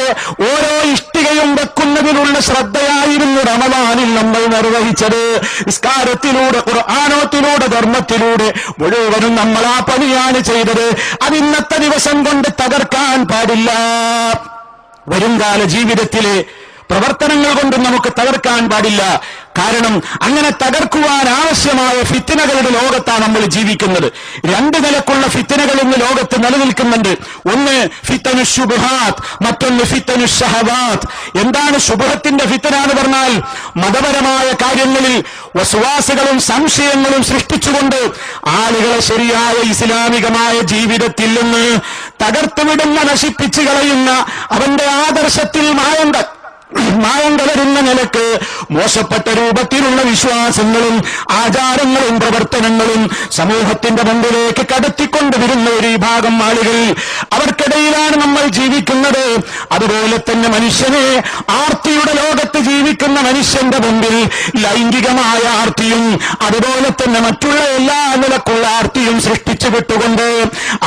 ഓരോ ഇഷ്ടികയും വെക്കുന്നതിനുള്ള ശ്രദ്ധയായിരുന്നു റമദാനിൽ നമ്മൾ നിർവഹിച്ചത്. നിസ്കാരത്തിലൂടെ, ഖുർആനോത്തിലൂടെ, ധർമ്മത്തിലൂടെ മുഴുവനും നമ്മൾ ആ പണിയാണ് ചെയ്തത്. അത് ഇന്നത്തെ ദിവസം കൊണ്ട് തകർക്കാൻ പാടില്ല. വരുംകാല ജീവിതത്തിലെ പ്രവർത്തനങ്ങൾ കൊണ്ട് നമുക്ക് തകർക്കാൻ പാടില്ല. കാരണം അങ്ങനെ തകർക്കുവാൻ ആവശ്യമായ ഫിത്നകളുടെ ലോകത്താണ് നമ്മൾ ജീവിക്കുന്നത്. രണ്ട് നിലക്കുള്ള ഫിത്നകൾ ഇന്ന് ലോകത്ത് നിലനിൽക്കുന്നുണ്ട്. ഒന്ന് ഫിത്നു ശുബ്ഹാത്ത്, മറ്റൊന്ന് ഫിത്നു ശഹവാത്ത്. എന്താണ് ശുബ്ഹത്തിന്റെ ഫിത്ന എന്ന് പറഞ്ഞാൽ? മതപരമായ കാര്യങ്ങളിൽ വസ്വാസുകളും സംശയങ്ങളും സൃഷ്ടിച്ചുകൊണ്ട് ആളുകളെ ശരിയായ ഇസ്ലാമികമായ ജീവിതത്തിൽ നിന്ന് തകർത്തുവിടുന്ന, നശിപ്പിച്ചു കളയുന്ന, അവന്റെ ആദർശത്തിൽ മായം കലരുന്ന നിലക്ക് മോശപ്പെട്ട രൂപത്തിലുള്ള വിശ്വാസങ്ങളും ആചാരങ്ങളും പ്രവർത്തനങ്ങളും സമൂഹത്തിന്റെ മുമ്പിലേക്ക് കടത്തിക്കൊണ്ടുവരുന്ന ഒരു വിഭാഗം ആളുകൾ, അവർക്കിടയിലാണ് നമ്മൾ ജീവിക്കുന്നത്. അതുപോലെ തന്നെ മനുഷ്യനെ ആർത്തിയുടെ ലോകത്ത് ജീവിക്കുന്ന മനുഷ്യന്റെ മുമ്പിൽ ലൈംഗികമായ ആർത്തിയും അതുപോലെ തന്നെ മറ്റുള്ള എല്ലാ നിലക്കുള്ള ആർത്തിയും സൃഷ്ടിച്ചു വിട്ടുകൊണ്ട്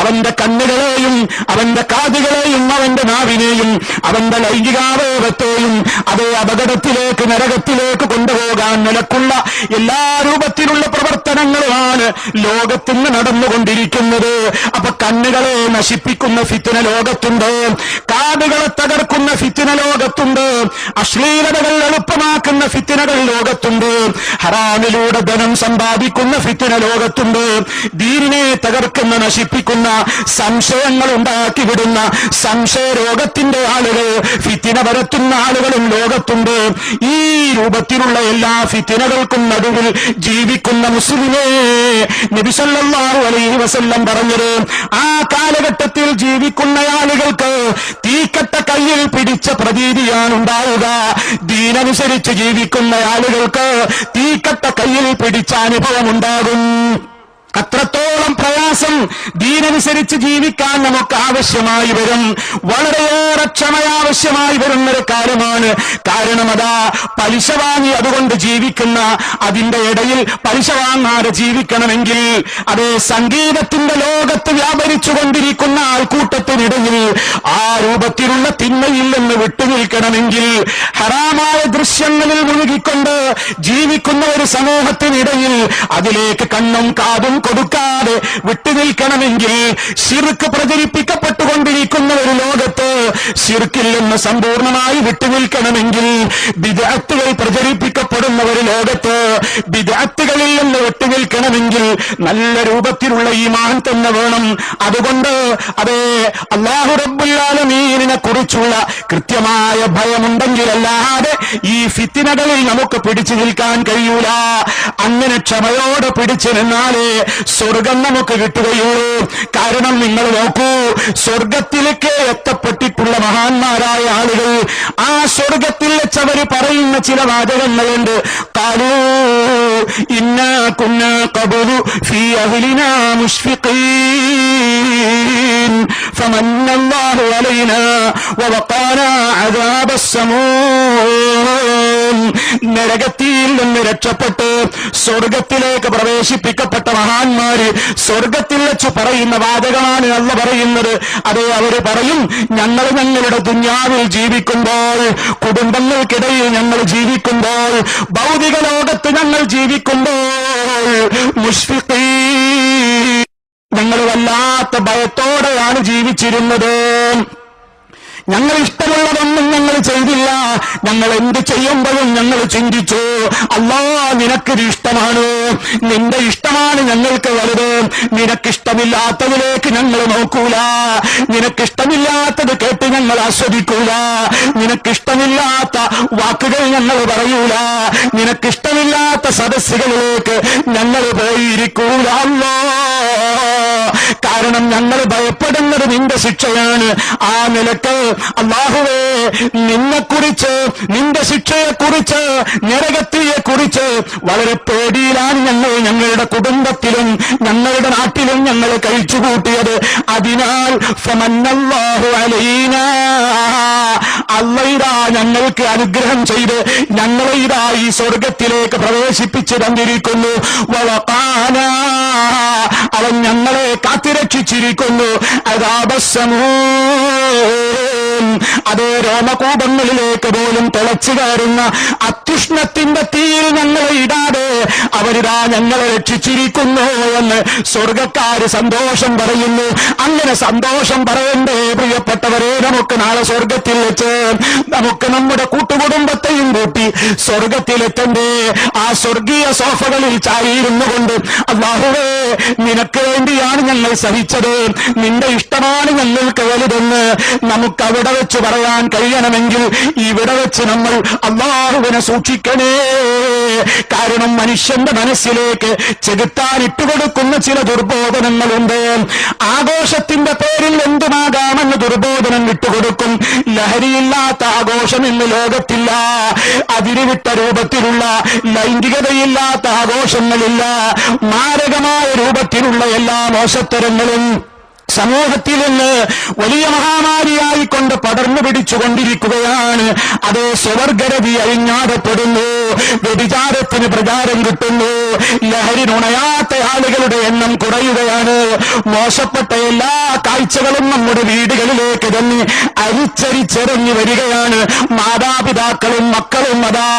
അവന്റെ കണ്ണുകളെയും അവന്റെ കാതുകളെയും അവന്റെ നാവിനെയും അവന്റെ ലൈംഗികാവയവത്തെയും അതേ അപകടത്തിലേക്ക്, നരകത്തിലേക്ക് കൊണ്ടുപോകാൻ നിലക്കുള്ള എല്ലാ രൂപത്തിലുള്ള പ്രവർത്തനങ്ങളുമാണ് ലോകത്തിന് നടന്നുകൊണ്ടിരിക്കുന്നത്. അപ്പൊ കണ്ണുകളെ നശിപ്പിക്കുന്ന ഫിത്ന ലോകത്തുണ്ട്, കാതുകളെ തകർക്കുന്ന ഫിത്ന ലോകത്തുണ്ട്, അശ്ലീലതകൾ എളുപ്പമാക്കുന്ന ഫിത്നകൾ ലോകത്തുണ്ട്, ഹറാമിലൂടെ ധനം സമ്പാദിക്കുന്ന ഫിത്ന ലോകത്തുണ്ട്, ദീനിനെ തകർക്കുന്ന, നശിപ്പിക്കുന്ന, സംശയങ്ങൾ ഉണ്ടാക്കി വിടുന്ന സംശയ രോഗത്തിന്റെ ആളുകൾ, ഫിത്ന പരത്തുന്ന ആളുകളും ലോകത്തുണ്ട്. ഈ രൂപത്തിലുള്ള എല്ലാ ഫിത്നകൾക്കും നടുവിൽ ജീവിക്കുന്ന മുസ്ലിമേ, നബി സല്ലല്ലാഹു അലൈഹി വസല്ലം പറഞ്ഞത്, ആ കാലഘട്ടത്തിൽ ജീവിക്കുന്ന ആളുകൾക്ക് തീക്കട്ട കയ്യിൽ പിടിച്ച പ്രതീതിയാണ് ഉണ്ടാവുക. ദീനനുസരിച്ച് ജീവിക്കുന്ന ആളുകൾക്ക് തീക്കട്ട കയ്യിൽ പിടിച്ച അനുഭവം ഉണ്ടാകും. അത്രത്തോളം പ്രയാസം ദീനനുസരിച്ച് ജീവിക്കാൻ നമുക്ക് ആവശ്യമായി വരും. വളരെയേറെ ക്ഷമ ആവശ്യമായി വരുന്നൊരു കാര്യമാണ്. കാരണം അതാ പലിശ വാങ്ങി അതുകൊണ്ട് ജീവിക്കുന്ന, അതിന്റെ ഇടയിൽ പലിശ വാങ്ങാതെ ജീവിക്കണമെങ്കിൽ, അതേ സംഗീതത്തിന്റെ ലോകത്ത് വ്യാപരിച്ചുകൊണ്ടിരിക്കുന്ന ആൾക്കൂട്ടത്തിനിടയിൽ ആ രൂപത്തിലുള്ള തിന്മയിൽ നിന്ന് വിട്ടുനിൽക്കണമെങ്കിൽ, ഹറാമായ ദൃശ്യങ്ങളിൽ മുഴുകിക്കൊണ്ട് ജീവിക്കുന്ന ഒരു സമൂഹത്തിനിടയിൽ അതിലേക്ക് കണ്ണും കാതും കൊടുക്കാതെ വിട്ടുനിൽക്കണമെങ്കിൽ, ശിർക്ക് പ്രചരിപ്പിക്കപ്പെട്ടുകൊണ്ടിരിക്കുന്ന ഒരു ലോകത്ത് ശിർക്കിൽ നിന്ന് സമ്പൂർണമായി വിട്ടുനിൽക്കണമെങ്കിൽ, ബിദ്അത്തുകൾ പ്രചരിപ്പിക്കപ്പെടുന്ന ഒരു ലോകത്ത് ബിദ്അത്തുകളിൽ നിന്ന് വിട്ടുനിൽക്കണമെങ്കിൽ നല്ല രൂപത്തിലുള്ള ഈമാൻ തന്നെ വേണം. അതുകൊണ്ട് അതേ അല്ലാഹു റബ്ബുൽ ആലമീനിനെ കുറിച്ചുള്ള കൃത്യമായ ഭയമുണ്ടെങ്കിലല്ലാതെ ഈ ഫിത്നകളിൽ നമുക്ക് പിടിച്ചു നിൽക്കാൻ കഴിയൂല. അങ്ങനെ ക്ഷമയോടെ പിടിച്ചു നിന്നാലേ സ്വർഗം നമുക്ക് കിട്ടുകയുള്ളൂ. കാരണം നിങ്ങൾ നോക്കൂ, സ്വർഗത്തിലേക്ക് എത്തപ്പെട്ടിട്ടുള്ള മഹാന്മാരായ ആളുകൾ ആ സ്വർഗത്തിൽ വെച്ചവര് പറയുന്ന ചില വാചകങ്ങളുണ്ട്. ഖാലൂ ഇന്നാ കുന്നാ ഖബലു ഫീ അഹ്ലിനാ മുശ്ഫിഖീൻ ഫമന്നല്ലാഹു അലൈനാ വവഖാനാ അദാബസ്സമൂം. നരകത്തിൽ നിന്ന് രക്ഷപ്പെട്ട് സ്വർഗത്തിലേക്ക് പ്രവേശിപ്പിക്കപ്പെട്ട മഹാന്മാര് സ്വർഗത്തിൽ വെച്ച് പറയുന്ന വാചകമാണ് അല്ല പറയുന്നത്. അതേ, അവര് പറയും, ഞങ്ങൾ ഞങ്ങളുടെ ദുനിയാവിൽ ജീവിക്കുമ്പോൾ, കുടുംബങ്ങൾക്കിടയിൽ ഞങ്ങൾ ജീവിക്കുമ്പോൾ, ഭൗതിക ലോകത്ത് ഞങ്ങൾ ജീവിക്കുമ്പോൾ മുശ്ഫിഖീൻ, ഞങ്ങൾ വല്ലാത്ത ഭയത്തോടെയാണ് ജീവിച്ചിരുന്നത്. ഞങ്ങൾ ഇഷ്ടമുള്ളതൊന്നും ഞങ്ങൾ ചെയ്തില്ല. ഞങ്ങൾ എന്ത് ചെയ്യുമ്പോഴും ഞങ്ങൾ ചിന്തിച്ചു, അല്ലാ നിനക്കിത് ഇഷ്ടമാണ്, നിന്റെ ഇഷ്ടമാണ് ഞങ്ങൾക്ക് വലുത്. നിനക്കിഷ്ടമില്ലാത്തതിലേക്ക് ഞങ്ങൾ നോക്കൂല, നിനക്കിഷ്ടമില്ലാത്തത് കേട്ട് ഞങ്ങൾ ആസ്വദിക്കൂല, നിനക്കിഷ്ടമില്ലാത്ത വാക്കുകൾ ഞങ്ങൾ പറയൂല, നിനക്കിഷ്ടമില്ലാത്ത സദസ്സുകളിലേക്ക് ഞങ്ങൾ പോയിരിക്കൂല അല്ലാ. കാരണം ഞങ്ങൾ ഭയപ്പെടുന്നത് നിന്റെ ശിക്ഷയാണ്. ആ നിലക്ക് അല്ലാഹുവേ, നിന്നെക്കുറിച്ച്, നിന്റെ ശിക്ഷയെക്കുറിച്ച്, നരകത്തെക്കുറിച്ച് വളരെ പേടിയിലാണ് ഞങ്ങൾ ഞങ്ങളുടെ കുടുംബത്തിലും ഞങ്ങളുടെ നാട്ടിലും ഞങ്ങൾ കഴിച്ചുകൂട്ടിയത്. അതിനാൽ ഫമന്നല്ലാഹു അലൈനാ, അല്ലാഹ് ഞങ്ങൾക്ക് അനുഗ്രഹം ചെയ്ത് ഞങ്ങളെ ഇതാ ഈ സ്വർഗത്തിലേക്ക് പ്രവേശിപ്പിച്ചു തന്നിരിക്കുന്നു. വവഖാനാ, അവൻ ഞങ്ങളെ കാത്തുരക്ഷിച്ചിരിക്കുന്നു. അദാബസ്സമൂം, അതേ രോമകൂപങ്ങളിലേക്ക് പോലും തിളച്ചു കയറുന്ന അത്യുഷ്ണത്തിന്റെ തീയിൽ ഞങ്ങളെ ഇടാതെ അവരിതാ ഞങ്ങളെ രക്ഷിച്ചിരിക്കുന്നു എന്ന് സ്വർഗക്കാര് സന്തോഷം പറയുന്നു. അങ്ങനെ സന്തോഷം പറയണ്ടേ പ്രിയപ്പെട്ടവരെ? നമുക്ക് നാളെ സ്വർഗത്തിൽ വെച്ച് നമുക്ക് നമ്മുടെ കൂട്ടുകുടുംബത്തെയും കൂട്ടി സ്വർഗത്തിലെത്തണ്ടേ? ആ സ്വർഗീയ സോഫകളിൽ ചാരിയിരുന്നു കൊണ്ട്, അല്ലാഹുവേ നിനക്ക് വേണ്ടിയാണ് ഞങ്ങൾ സഹിച്ചത്, നിന്റെ ഇഷ്ടമാണ് ഞങ്ങൾക്ക് വലുതെന്ന് നമുക്ക് അവിടെ വെച്ച് പറയാൻ കഴിയണമെങ്കിൽ ഇവിടെ വെച്ച് നമ്മൾ അല്ലാഹുവിനെ സൂക്ഷിക്കണേ. കാരണം മനുഷ്യന്റെ മനസ്സിലേക്ക് ചെകുത്താൻ ഇട്ടുകൊടുക്കുന്ന ചില ദുർബോധനങ്ങളുണ്ട്. ആഘോഷത്തിന്റെ പേരിൽ എന്തുമാകാമെന്ന് ദുർബോധനം വിട്ടുകൊടുക്കും. ലഹരിയില്ലാത്ത ആഘോഷം ഇന്ന് ലോകത്തില്ല. അതിരുവിട്ട രൂപത്തിലുള്ള ലൈംഗികതയില്ലാത്ത ആഘോഷങ്ങളില്ല. മാരകമായ രൂപത്തിലുള്ള എല്ലാ മോശത്തരങ്ങളും സമൂഹത്തിൽ നിന്ന് വലിയ മഹാമാരിയായിക്കൊണ്ട് പടർന്നു പിടിച്ചുകൊണ്ടിരിക്കുകയാണ്. അതേ, സ്വവർഗരതി അഴിഞ്ഞാടപ്പെടുന്നു, വ്യഭിചാരത്തിന് പ്രചാരം കിട്ടുന്നു, ലഹരി നുണയാത്ത ആളുകളുടെ എണ്ണം കുറയുകയാണ്. മോശപ്പെട്ട എല്ലാ കാഴ്ചകളും നമ്മുടെ വീടുകളിലേക്ക് തന്നെ അരിച്ചരിച്ചെറിഞ്ഞു വരികയാണ്. മാതാപിതാക്കളും മക്കളും അതാ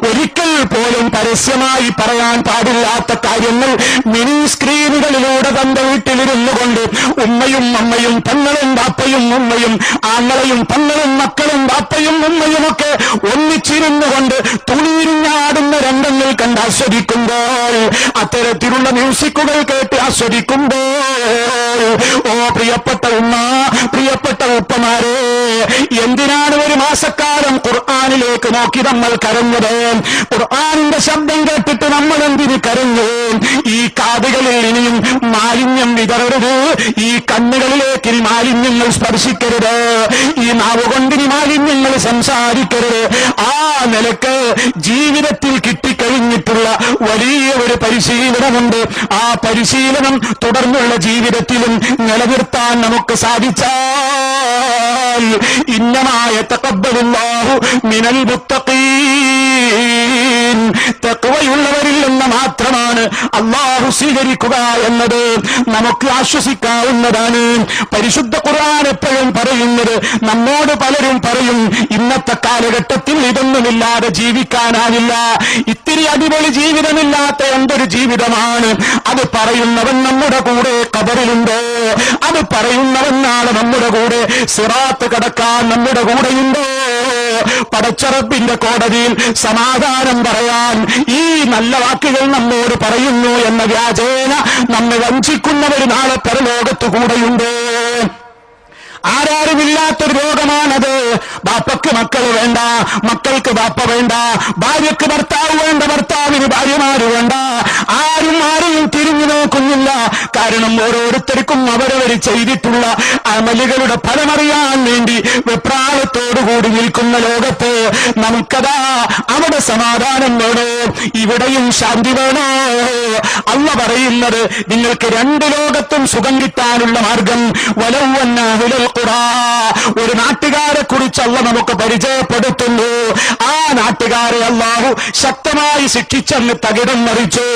ഒരിക്കൽ പോലും പരസ്യമായി പറയാൻ പാടില്ലാത്ത കാര്യങ്ങൾ മിനി സ്ക്രീനുകളിലൂടെ തന്റെ വീട്ടിലിരുന്നു കൊണ്ട് ഉമ്മയും അമ്മയും പെങ്ങളും ബാപ്പയും ഉമ്മയും ആങ്ങളെയും പെങ്ങളും മക്കളും ബാപ്പയും ഉമ്മയുമൊക്കെ ഒന്നിച്ചിരുന്നു കൊണ്ട് തുണിയിരിഞ്ഞാടുന്ന രംഗങ്ങൾ കണ്ട് ആസ്വദിക്കുമ്പോൾ, അത്തരത്തിലുള്ള മ്യൂസിക്കുകൾ കേട്ട് ആസ്വദിക്കുമ്പോൾ, ഓ പ്രിയപ്പെട്ട ഉമ്മ, പ്രിയപ്പെട്ട ഉപ്പമാരെ, എന്തിനാണ് ഒരു മാസക്കാലം ഖുർആനിലേക്ക് നോക്കി നമ്മൾ കരഞ്ഞത്? ഖുർആനിന്റെ ശബ്ദം കേട്ടിട്ട് നമ്മൾ എന്തിന് കരഞ്ഞു? ഈ കാതുകളിൽ ഇനിയും മാലിന്യം വിതറരുത്, ഈ കണ്ണുകളിലേക്ക് ഇനി മാലിന്യങ്ങൾ സ്പർശിക്കരുത്, ഈ നാവുകൊണ്ടിനി മാലിന്യങ്ങൾ സംസാരിക്കരുത്. ആ നിലക്ക് ജീവിതത്തിൽ കിട്ടിക്കഴിഞ്ഞിട്ടുള്ള വലിയ ഒരു പരിശീലനമുണ്ട്. ആ പരിശീലനം തുടർന്നുള്ള ജീവിതത്തിലും നിലനിർത്താൻ നമുക്ക് സാധിച്ചാൽ ഇന്നമാ യതഖബ്ബലുല്ലാഹു മിനൽ മുത്തഖീൻ, തഖ്വയുള്ളവരിൽ നിന്ന് മാത്രമാണ് അല്ലാഹു സ്വീകരിക്കുക എന്നത് നമുക്ക് ആശ്വസിക്കാവുന്നതാണ്. പരിശുദ്ധ ഖുർആൻ എപ്പോഴും പറയുന്നത്, നമ്മോട് പലരും പറയും ഇന്നത്തെ കാലഘട്ടത്തിൽ ഇതൊന്നുമില്ലാതെ ജീവിക്കാനാവില്ല, ഇത്തിരി അടിപൊളി ജീവിതമില്ലാത്ത എന്തൊരു ജീവിതമാണ്. അത് പറയുന്നവൻ നമ്മുടെ കൂടെ ഖബറിലുണ്ടോ? അത് പറയുന്നവൻ നാളെ നമ്മുടെ കൂടെ സിറാത്ത് കടക്കാൻ നമ്മുടെ കൂടെയുണ്ടോ? പടച്ചറപ്പിന്റെ കോടതിയിൽ സമാധാനം പറയാൻ ഈ നല്ല വാക്കുകൾ നമ്മോട് പറയുന്നു എന്ന വ്യാജേന നമ്മെ വഞ്ചിക്കുന്നവർ നാളെ പരലോകത്ത് കൂടെയുണ്ട്. ആരാരുമില്ലാത്തൊരു രോഗമാണത്. ബാപ്പക്ക് മക്കൾ വേണ്ട, മക്കൾക്ക് ബാപ്പ വേണ്ട, ഭാര്യക്ക് ഭർത്താവ് വേണ്ട, ഭർത്താവിന് ഭാര്യമാര് വേണ്ട, ആരും ആരെയും തിരിഞ്ഞു നോക്കുന്നില്ല. കാരണം ഓരോരുത്തർക്കും അവരവർ ചെയ്തിട്ടുള്ള അമലുകളുടെ ഫലമറിയാൻ വേണ്ടി വെപ്രാളത്തോടുകൂടി നിൽക്കുന്ന ലോകത്ത് നമുക്കതാ അവിടെ സമാധാനം വേണോ, ഇവിടെയും ശാന്തി വേണോ? അള്ള പറയുന്നത് നിങ്ങൾക്ക് രണ്ട് ലോകത്തും സുഖം കിട്ടാനുള്ള മാർഗം ഒരു നാട്ടുകാരെ കുറിച്ച് അള്ള നമുക്ക് പരിചയപ്പെടുത്തുന്നു. ആ നാട്ടുകാരെ അള്ളാഹു ശക്തമായി ശിക്ഷിച്ചങ്ങ് തകിടം മറിച്ചു.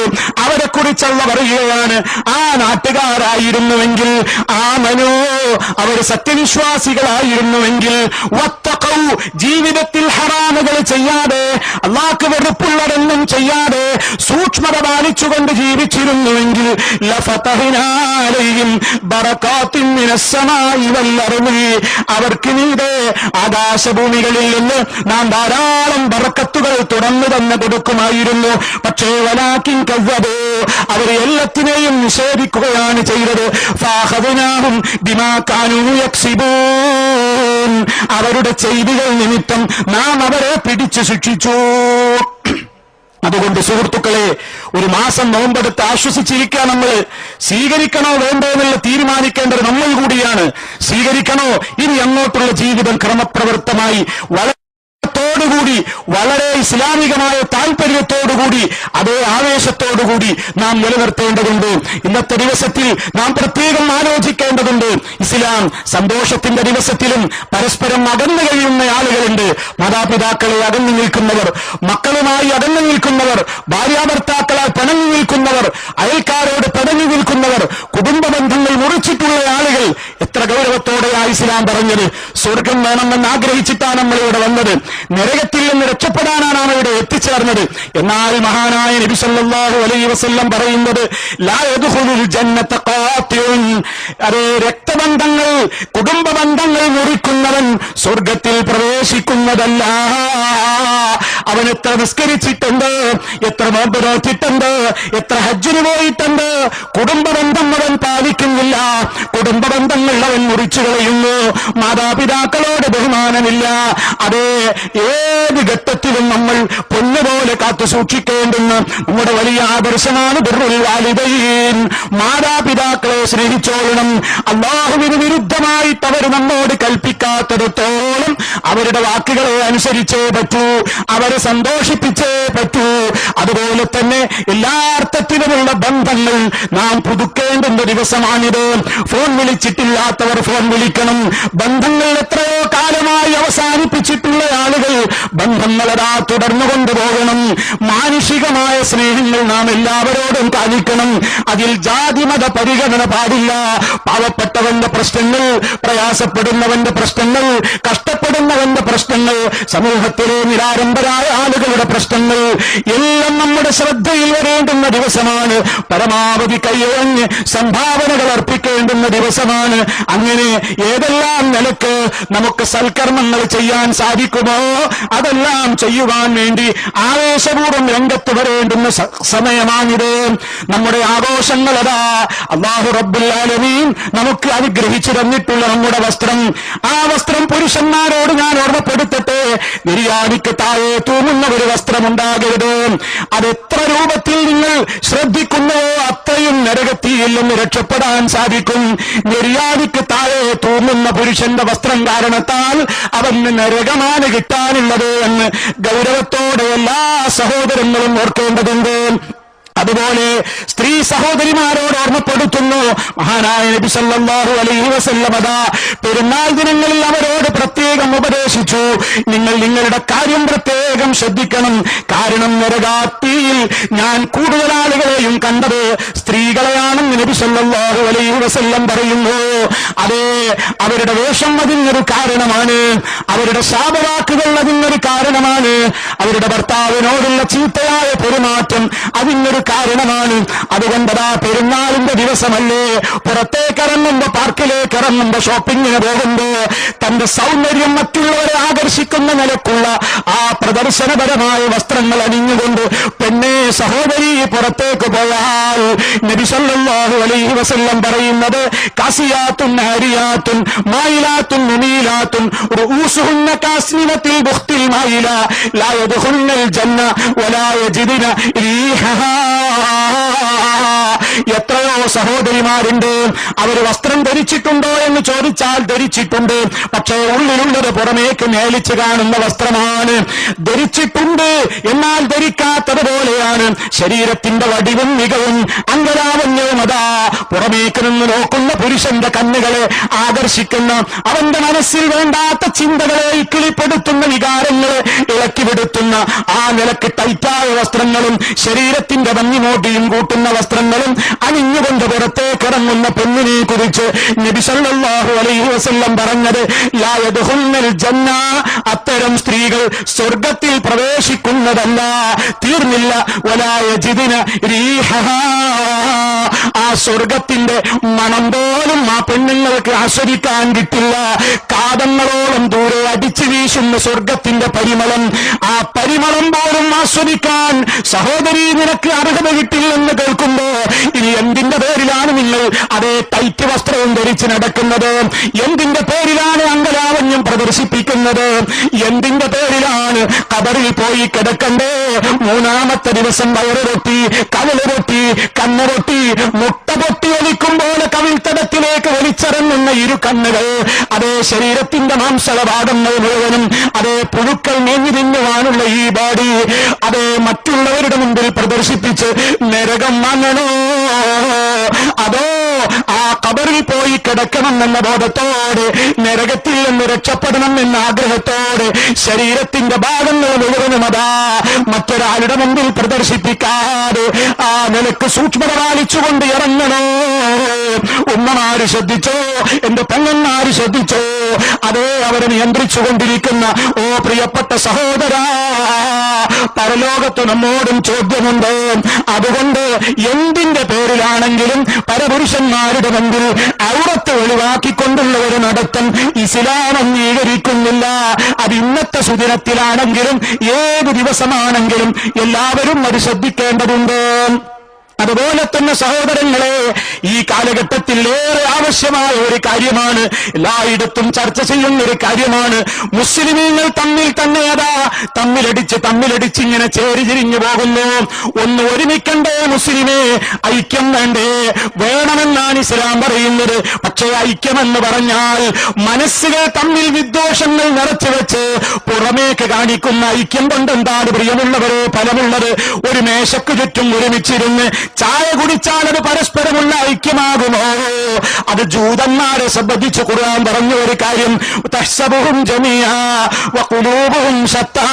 അവരെ കുറിച്ച് അള്ള പറയുകയാണ്, ആ നാട്ടുകാരായിരുന്നുവെങ്കിൽ ആമനോ, അവർ സത്യവിശ്വാസികളായിരുന്നുവെങ്കിൽ വത്തഖൗ, ജീവിതത്തിൽ ഹറാമുകൾ ചെയ്യാതെ അള്ളാഹ്ക്ക് വെറുപ്പുള്ളതൊന്നും ചെയ്യാതെ സൂക്ഷ്മത പാലിച്ചുകൊണ്ട് ജീവിച്ചിരുന്നുവെങ്കിൽ ലഫതഹ്നാ അലൈഹിം ബറകാത്തിൻ മിനസ്സമാഇ വൽ അർളി, അവർക്ക് നീതെ ആകാശഭൂമികളിൽ നിന്ന് നാം ധാരാളം ബറക്കത്തുകൾ തുറന്നു തന്നെ കൊടുക്കുമായിരുന്നു. പക്ഷേ വലാകിൻ കസ്സബൂ, അവർ എല്ലാത്തിനെയും നിഷേധിക്കുകയാണ് ചെയ്തത്. ഫഅഖദ്നാഹും ബിമാ കാനൂ യക്സിബൂൻ, അവരുടെ ചെയ്തികൾ നിമിത്തം നാം അവരെ പിടിച്ചു ശിക്ഷിച്ചു. അതുകൊണ്ട് സുഹൃത്തുക്കളെ, ഒരു മാസം നോമ്പെടുത്ത് ആശ്വസിച്ചിരിക്കുക. നമ്മൾ സ്വീകരിക്കണോ വേണ്ടോ എന്നുള്ള തീരുമാനിക്കേണ്ടത് നമ്മൾ കൂടിയാണ്. സ്വീകരിക്കണോ, ഇനി അങ്ങോട്ടുള്ള ജീവിതം ക്രമപ്രവൃത്തമായി ോടുകൂടി വളരെ ഇസ്ലാമികമായ താല്പര്യത്തോടുകൂടി അതേ ആവേശത്തോടുകൂടി നാം നിലനിർത്തേണ്ടതുണ്ട്. ഇന്നത്തെ ദിവസത്തിൽ നാം പ്രത്യേകം ആലോചിക്കേണ്ടതുണ്ട്. ഇസ്ലാം സന്തോഷത്തിന്റെ ദിവസത്തിലും പരസ്പരം അകന്നു കഴിയുന്ന ആളുകളുണ്ട്. മാതാപിതാക്കളെ അകന്നു നിൽക്കുന്നവർ, മക്കളുമായി അകന്നു നിൽക്കുന്നവർ, ഭാര്യാഭർത്താക്കളാൽ പിണങ്ങി നിൽക്കുന്നവർ, അയൽക്കാരോട് പിണങ്ങി നിൽക്കുന്നവർ, കുടുംബ ബന്ധങ്ങൾ മുറിച്ചിട്ടുള്ള ആളുകൾ. എത്ര ഗൗരവത്തോടെയാ ഇസ്ലാം പറഞ്ഞത്. സ്വർഗം വേണമെന്ന് ആഗ്രഹിച്ചിട്ടാണ് നമ്മൾ ഇവിടെ വന്നത്. നരകത്തിൽ നിന്ന് രക്ഷപ്പെടാനാണ് നാം ഇവിടെ എത്തിച്ചേർന്നത്. എന്നാൽ മഹാനായ നബി സല്ലല്ലാഹു അലൈഹി വസല്ലം പറയുന്നത്, ലാ യദ്ഖുലുൽ ജന്നത ഖാതിഉൻ, അതേ രക്തബന്ധങ്ങൾ, കുടുംബ ബന്ധങ്ങൾ മുറിക്കുന്നവൻ സ്വർഗത്തിൽ പ്രവേശിക്കുന്നതല്ല. അവൻ എത്ര നിസ്കരിച്ചിട്ടുണ്ട്, എത്ര നോമ്പ് നോറ്റിട്ടുണ്ട്, എത്ര ഹജ്ജിന് പോയിട്ടുണ്ട്, കുടുംബ ബന്ധം അവൻ പാലിക്കുന്നില്ല. കുടുംബ ബന്ധങ്ങൾ അവൻ മുറിച്ചു കളയുന്നു. മാതാപിതാക്കളോട് ബഹുമാനമില്ല. അതേ ഏത് ഘട്ടത്തിലും നമ്മൾ പൊന്നുപോലെ കാത്തു സൂക്ഷിക്കേണ്ടുന്ന നമ്മുടെ വലിയ ആദർശമാണ് ബിർറുൽ വാലിദൈൻ. മാതാപിതാക്കളെ സ്നേഹിച്ചോളണം. അല്ലാഹുവിന് വിരുദ്ധമായിട്ട് അവർ നമ്മോട് കൽപ്പിക്കാത്തിടത്തോളം അവരുടെ വാക്കുകളെ അനുസരിച്ചേ പറ്റൂ, അവരെ സന്തോഷിപ്പിച്ചേ പറ്റൂ. അതുപോലെ തന്നെ എല്ലാ അർത്ഥത്തിലുമുള്ള ബന്ധങ്ങൾ നാം പുതുക്കേണ്ടുന്ന ദിവസമാണിത്. ഫോൺ വിളിച്ചിട്ടില്ലാത്തവർ ഫോൺ വിളിക്കണം. ബന്ധങ്ങൾ എത്രയോ കാലമായി അവസാനിപ്പിച്ചിട്ടുള്ള ആളുകൾ ബന്ധങ്ങളതാ തുടർന്നു കൊണ്ടുപോകണം. മാനുഷികമായ സ്നേഹങ്ങൾ നാം എല്ലാവരോടും കാണിക്കണം. അതിൽ ജാതിമത പരിഗണന പാടില്ല. പാവപ്പെട്ടവന്റെ പ്രശ്നങ്ങൾ, പ്രയാസപ്പെടുന്നവന്റെ പ്രശ്നങ്ങൾ, കഷ്ടപ്പെടുന്നവന്റെ പ്രശ്നങ്ങൾ, സമൂഹത്തിലെ നിരാരംഭരായ ആളുകളുടെ പ്രശ്നങ്ങൾ എല്ലാം നമ്മുടെ ശ്രദ്ധയിൽ വരേണ്ടുന്ന ദിവസമാണ്. പരമാവധി കൈയൊഴിഞ്ഞ് സംഭാവനകൾ അർപ്പിക്കേണ്ടുന്ന ദിവസമാണ്. അങ്ങനെ ഏതെല്ലാം നിലക്ക് നമുക്ക് സൽക്കർമ്മങ്ങൾ ചെയ്യാൻ സാധിക്കുമോ അതെല്ലാം ചെയ്യുവാൻ വേണ്ടി ആവേശപൂർവ്വം രംഗത്ത് വരേണ്ടുന്ന സമയമാണിത്. നമ്മുടെ ആഘോഷങ്ങളതാ അല്ലാഹു റബ്ബുൽ ആലമീൻ നമുക്ക് അനുഗ്രഹിച്ചു തന്നിട്ടുള്ള നമ്മുടെ വസ്ത്രം. ആ വസ്ത്രം പുരുഷന്മാരോട് ഞാൻ ഓർമ്മപ്പെടുത്തട്ടെ, നിര്യാണിക്ക് താഴെ തൂങ്ങുന്ന ഒരു വസ്ത്രം ഉണ്ടാകരുത്. അതെത്ര രൂപത്തിൽ നിങ്ങൾ ശ്രദ്ധിക്കുന്നുവോ അത്രയും നരകത്തിയിൽ നിന്ന് രക്ഷപ്പെടാൻ സാധിക്കും. നിര്യാണിക്ക് താഴെ തൂങ്ങുന്ന പുരുഷന്റെ വസ്ത്രം കാരണത്താൽ അവന് നരകമാണ് കിട്ടാനുള്ളത് എന്ന് ഗൗരവത്തോടെ എല്ലാ സഹോദരങ്ങളും ഓർക്കേണ്ടതുണ്ട്. അതുപോലെ സ്ത്രീ സഹോദരിമാരോട് ഓർമ്മപ്പെടുത്തുന്നു മഹാനായ നബി സല്ലല്ലാഹു അലൈഹി വസല്ലം പെരുന്നാൾ ദിനങ്ങളിൽ അവരോട് പ്രത്യേകം ഉപദേശിച്ചു, നിങ്ങൾ നിങ്ങളുടെ കാര്യം പ്രത്യേകം ശ്രദ്ധിക്കണം. കാരണം നരകാത്തിയിൽ ഞാൻ കൂടുതൽ ആളുകളെയും കണ്ടത് സ്ത്രീകളെയാണെന്ന് നബി സല്ലല്ലാഹു അലൈഹി വസല്ലം പറയുന്നു. അതേ, അവരുടെ വേഷം അതിനൊരു കാരണമാണ്, അവരുടെ ശാപവാക്കുകൾ അതിനൊരു കാരണമാണ്, അവരുടെ ഭർത്താവിനോടുള്ള ചീത്തയായ പെരുമാറ്റം അതിനൊരു കാരണമാണ്. അതുകൊണ്ടതാ പെരുന്നാളിന്റെ ദിവസമല്ലേ, പുറത്തേക്ക് ഇറങ്ങുമ്പോ, പാർക്കിലേക്ക് ഇറങ്ങുമ്പോ, ഷോപ്പിങ്ങിന് പോകുമ്പോ തന്റെ സൗന്ദര്യം മറ്റുള്ളവരെ ആകർഷിക്കുന്ന നിലക്കുള്ള ആ പ്രദർശനപരമായ വസ്ത്രങ്ങൾ അണിഞ്ഞുകൊണ്ട് പെണ്ണെ സഹോദരി പുറത്തേക്ക് പോയാൽ നബി സല്ലല്ലാഹു അലൈഹി വസല്ലം പറയുന്നത് കാസിയാത്തുൻ ആരിയാത്തുൻ മായിലാത്തുൻ മുമീലാത്തുൻ റൂസുഹുന്ന കാസ്നിവത്തിൽ ബുഖ്തിൽ മായില ലാ യദ്ഖുൽനൽ ജന്ന വലാ യജിദന റീഹഹാ. എത്രയോ സഹോദരിമാരുണ്ട്, അവർ വസ്ത്രം ധരിച്ചിട്ടുണ്ടോ എന്ന് ചോദിച്ചാൽ ധരിച്ചിട്ടുണ്ട്, പക്ഷേ ഉള്ളിലുള്ളത് പുറമേക്ക് മേലിച്ച് കാണുന്ന വസ്ത്രമാണ്. ധരിച്ചിട്ടുണ്ട് എന്നാൽ ധരിക്കാത്തതുപോലെയാണ്. ശരീരത്തിന്റെ വടിവും മികവും അംഗലാവണ്യവും അതാ പുറമേക്ക് നിന്ന് നോക്കുന്ന പുരുഷന്റെ കണ്ണുകളെ ആകർഷിക്കുന്ന, അവന്റെ മനസ്സിൽ വേണ്ടാത്ത ചിന്തകളെ കിളിപ്പെടുത്തുന്ന, വികാരങ്ങളെ ഇളക്കിവിടുത്തുന്ന ആ നിലക്ക് ടൈറ്റായ വസ്ത്രങ്ങളും ശരീരത്തിന്റെ ഭംഗിമോട്ടിയും കൂട്ടുന്ന വസ്ത്രങ്ങളും അണിഞ്ഞുകൊണ്ട് പുറത്തേക്ക് ഇറങ്ങുന്ന പെണ്ണിനെ കുറിച്ച് നബി സല്ലല്ലാഹു അലൈഹി വസല്ലം പറഞ്ഞത് ലാ യദ്ഖുൽനൽ ജന്ന, അത്തരം സ്ത്രീകൾ സ്വർഗത്തിൽ പ്രവേശിക്കുന്നതല്ല. തീർന്നില്ല, വലാ യജിദന റീഹഹാ, ആ സ്വർഗത്തിന്റെ മണം പോലും ആ പെണ്ണുങ്ങൾക്ക് ആസ്വദിക്കാൻ കിട്ടില്ല. കാതങ്ങളോളം ദൂരെ അടിച്ചു വീശുന്ന സ്വർഗത്തിന്റെ പരിമളം, ആ പരിമളം പോലും ആസ്വദിക്കാൻ സഹോദരി നിനക്ക് അർഹത കിട്ടില്ലെന്ന് കേൾക്കുമ്പോ ഇനി എന്തിന്റെ പേരിലാണ് നിങ്ങൾ അതേ ടൈറ്റ് വസ്ത്രവും ധരിച്ച് നടക്കുന്നത്? എന്തിന്റെ പേരിലാണ് അംഗലാവണ്യം പ്രദർശിപ്പിക്കുന്നത്? എന്തിന്റെ പേരിലാണ് ഖബറിൽ പോയി കിടക്കണ്ടേ? മൂന്നാമത്തെ ദിവസം വയറ് പൊട്ടി, കവിള് പൊട്ടി, കണ്ണ് പൊട്ടി, മുട്ട പൊട്ടി ഒലിക്കും പോലെ കവിൾത്തടത്തിലേക്ക് വലിച്ചിറങ്ങുന്ന ഇരു കണ്ണുകൾ, അതേ ശരീരത്തിന്റെ മാംസളഭാഗങ്ങൾ മുഴുവനും അതേ പുഴുക്കൾ മേഞ്ഞു തിന്നുവാനുള്ള ഈ ബോഡി അതേ മറ്റുള്ളവരുടെ മുമ്പിൽ പ്രദർശിപ്പിച്ച് നരകം വാങ്ങണോ? അതോ ആ ഖബറിൽ പോയി കിടക്കണം എന്ന ബോധത്തോടെ, നരകത്തിൽ നിന്ന് രക്ഷപ്പെടണം എന്ന ആഗ്രഹത്തോടെ ശരീരത്തിന്റെ ഭാഗങ്ങൾ മുഴുവനും അതാ മറ്റൊരാളുടെ മുമ്പിൽ പ്രദർശിപ്പിക്കാതെ ആ നിലക്ക് സൂക്ഷ്മത പാലിച്ചുകൊണ്ട് ഇറങ്ങണോ? ഉമ്മമാര് ശ്രദ്ധിച്ചോ, എന്റെ പെങ്ങന്മാര് ശ്രദ്ധിച്ചോ, അതേ അവരെ നിയന്ത്രിച്ചുകൊണ്ടിരിക്കുന്ന ഓ പ്രിയപ്പെട്ട സഹോദരാ, പരലോകത്ത് നമ്മോടും ചോദ്യമുണ്ട്. അതുകൊണ്ട് എന്തിന്റെ പേരിലാണെങ്കിലും പരപുരുഷന്മാരുടെ മുമ്പിൽ ഔറത്ത് ഒഴിവാക്കിക്കൊണ്ടുള്ള ഒരു നടത്തം ഇസ്ലാം അംഗീകരിക്കുന്നില്ല. അത് ഇന്നത്തെ സുദിനത്തിലാണെങ്കിലും ഏത് ദിവസമാണെങ്കിലും എല്ലാവരും അത് ശ്രദ്ധിക്കേണ്ടതുണ്ട്. അതുപോലെ തന്നെ സഹോദരങ്ങളെ, ഈ കാലഘട്ടത്തിൽ ഏറെ ആവശ്യമായ ഒരു കാര്യമാണ്, എല്ലായിടത്തും ചർച്ച ചെയ്യുന്ന ഒരു കാര്യമാണ്. മുസ്ലിമീങ്ങൾ തമ്മിൽ തന്നെ അതാ തമ്മിലടിച്ച് ഇങ്ങനെ ചേരിതിരിഞ്ഞു പോകുന്നു. ഒന്ന് ഒരുമിക്കണ്ടേ മുസ്ലിമേ? ഐക്യം വേണ്ടേ? വേണമെന്നാണ് ഇസ്ലാം പറയുന്നത്. പക്ഷേ ഐക്യമെന്ന് പറഞ്ഞാൽ മനസ്സുകൾ തമ്മിൽ വിദ്വേഷങ്ങൾ നിറച്ചുവെച്ച് പുറമേക്ക് കാണിക്കുന്ന ഐക്യം കൊണ്ടെന്താണ് പ്രിയമുള്ളവരെ ഫലമുള്ളത്? ഒരു മേശക്ക് ചുറ്റും ഒരുമിച്ചിരുന്ന് ചായ കുടിച്ചാൽ അത് പരസ്പരമുള്ള ഐക്യമാകുമോ? അത് ജൂതന്മാരെ സംബന്ധിച്ച് ഖുർആൻ പറഞ്ഞ ഒരു കാര്യം, തഹ്സബുഹും ജമീഅ വഖുലൂബുഹും ശത്താ.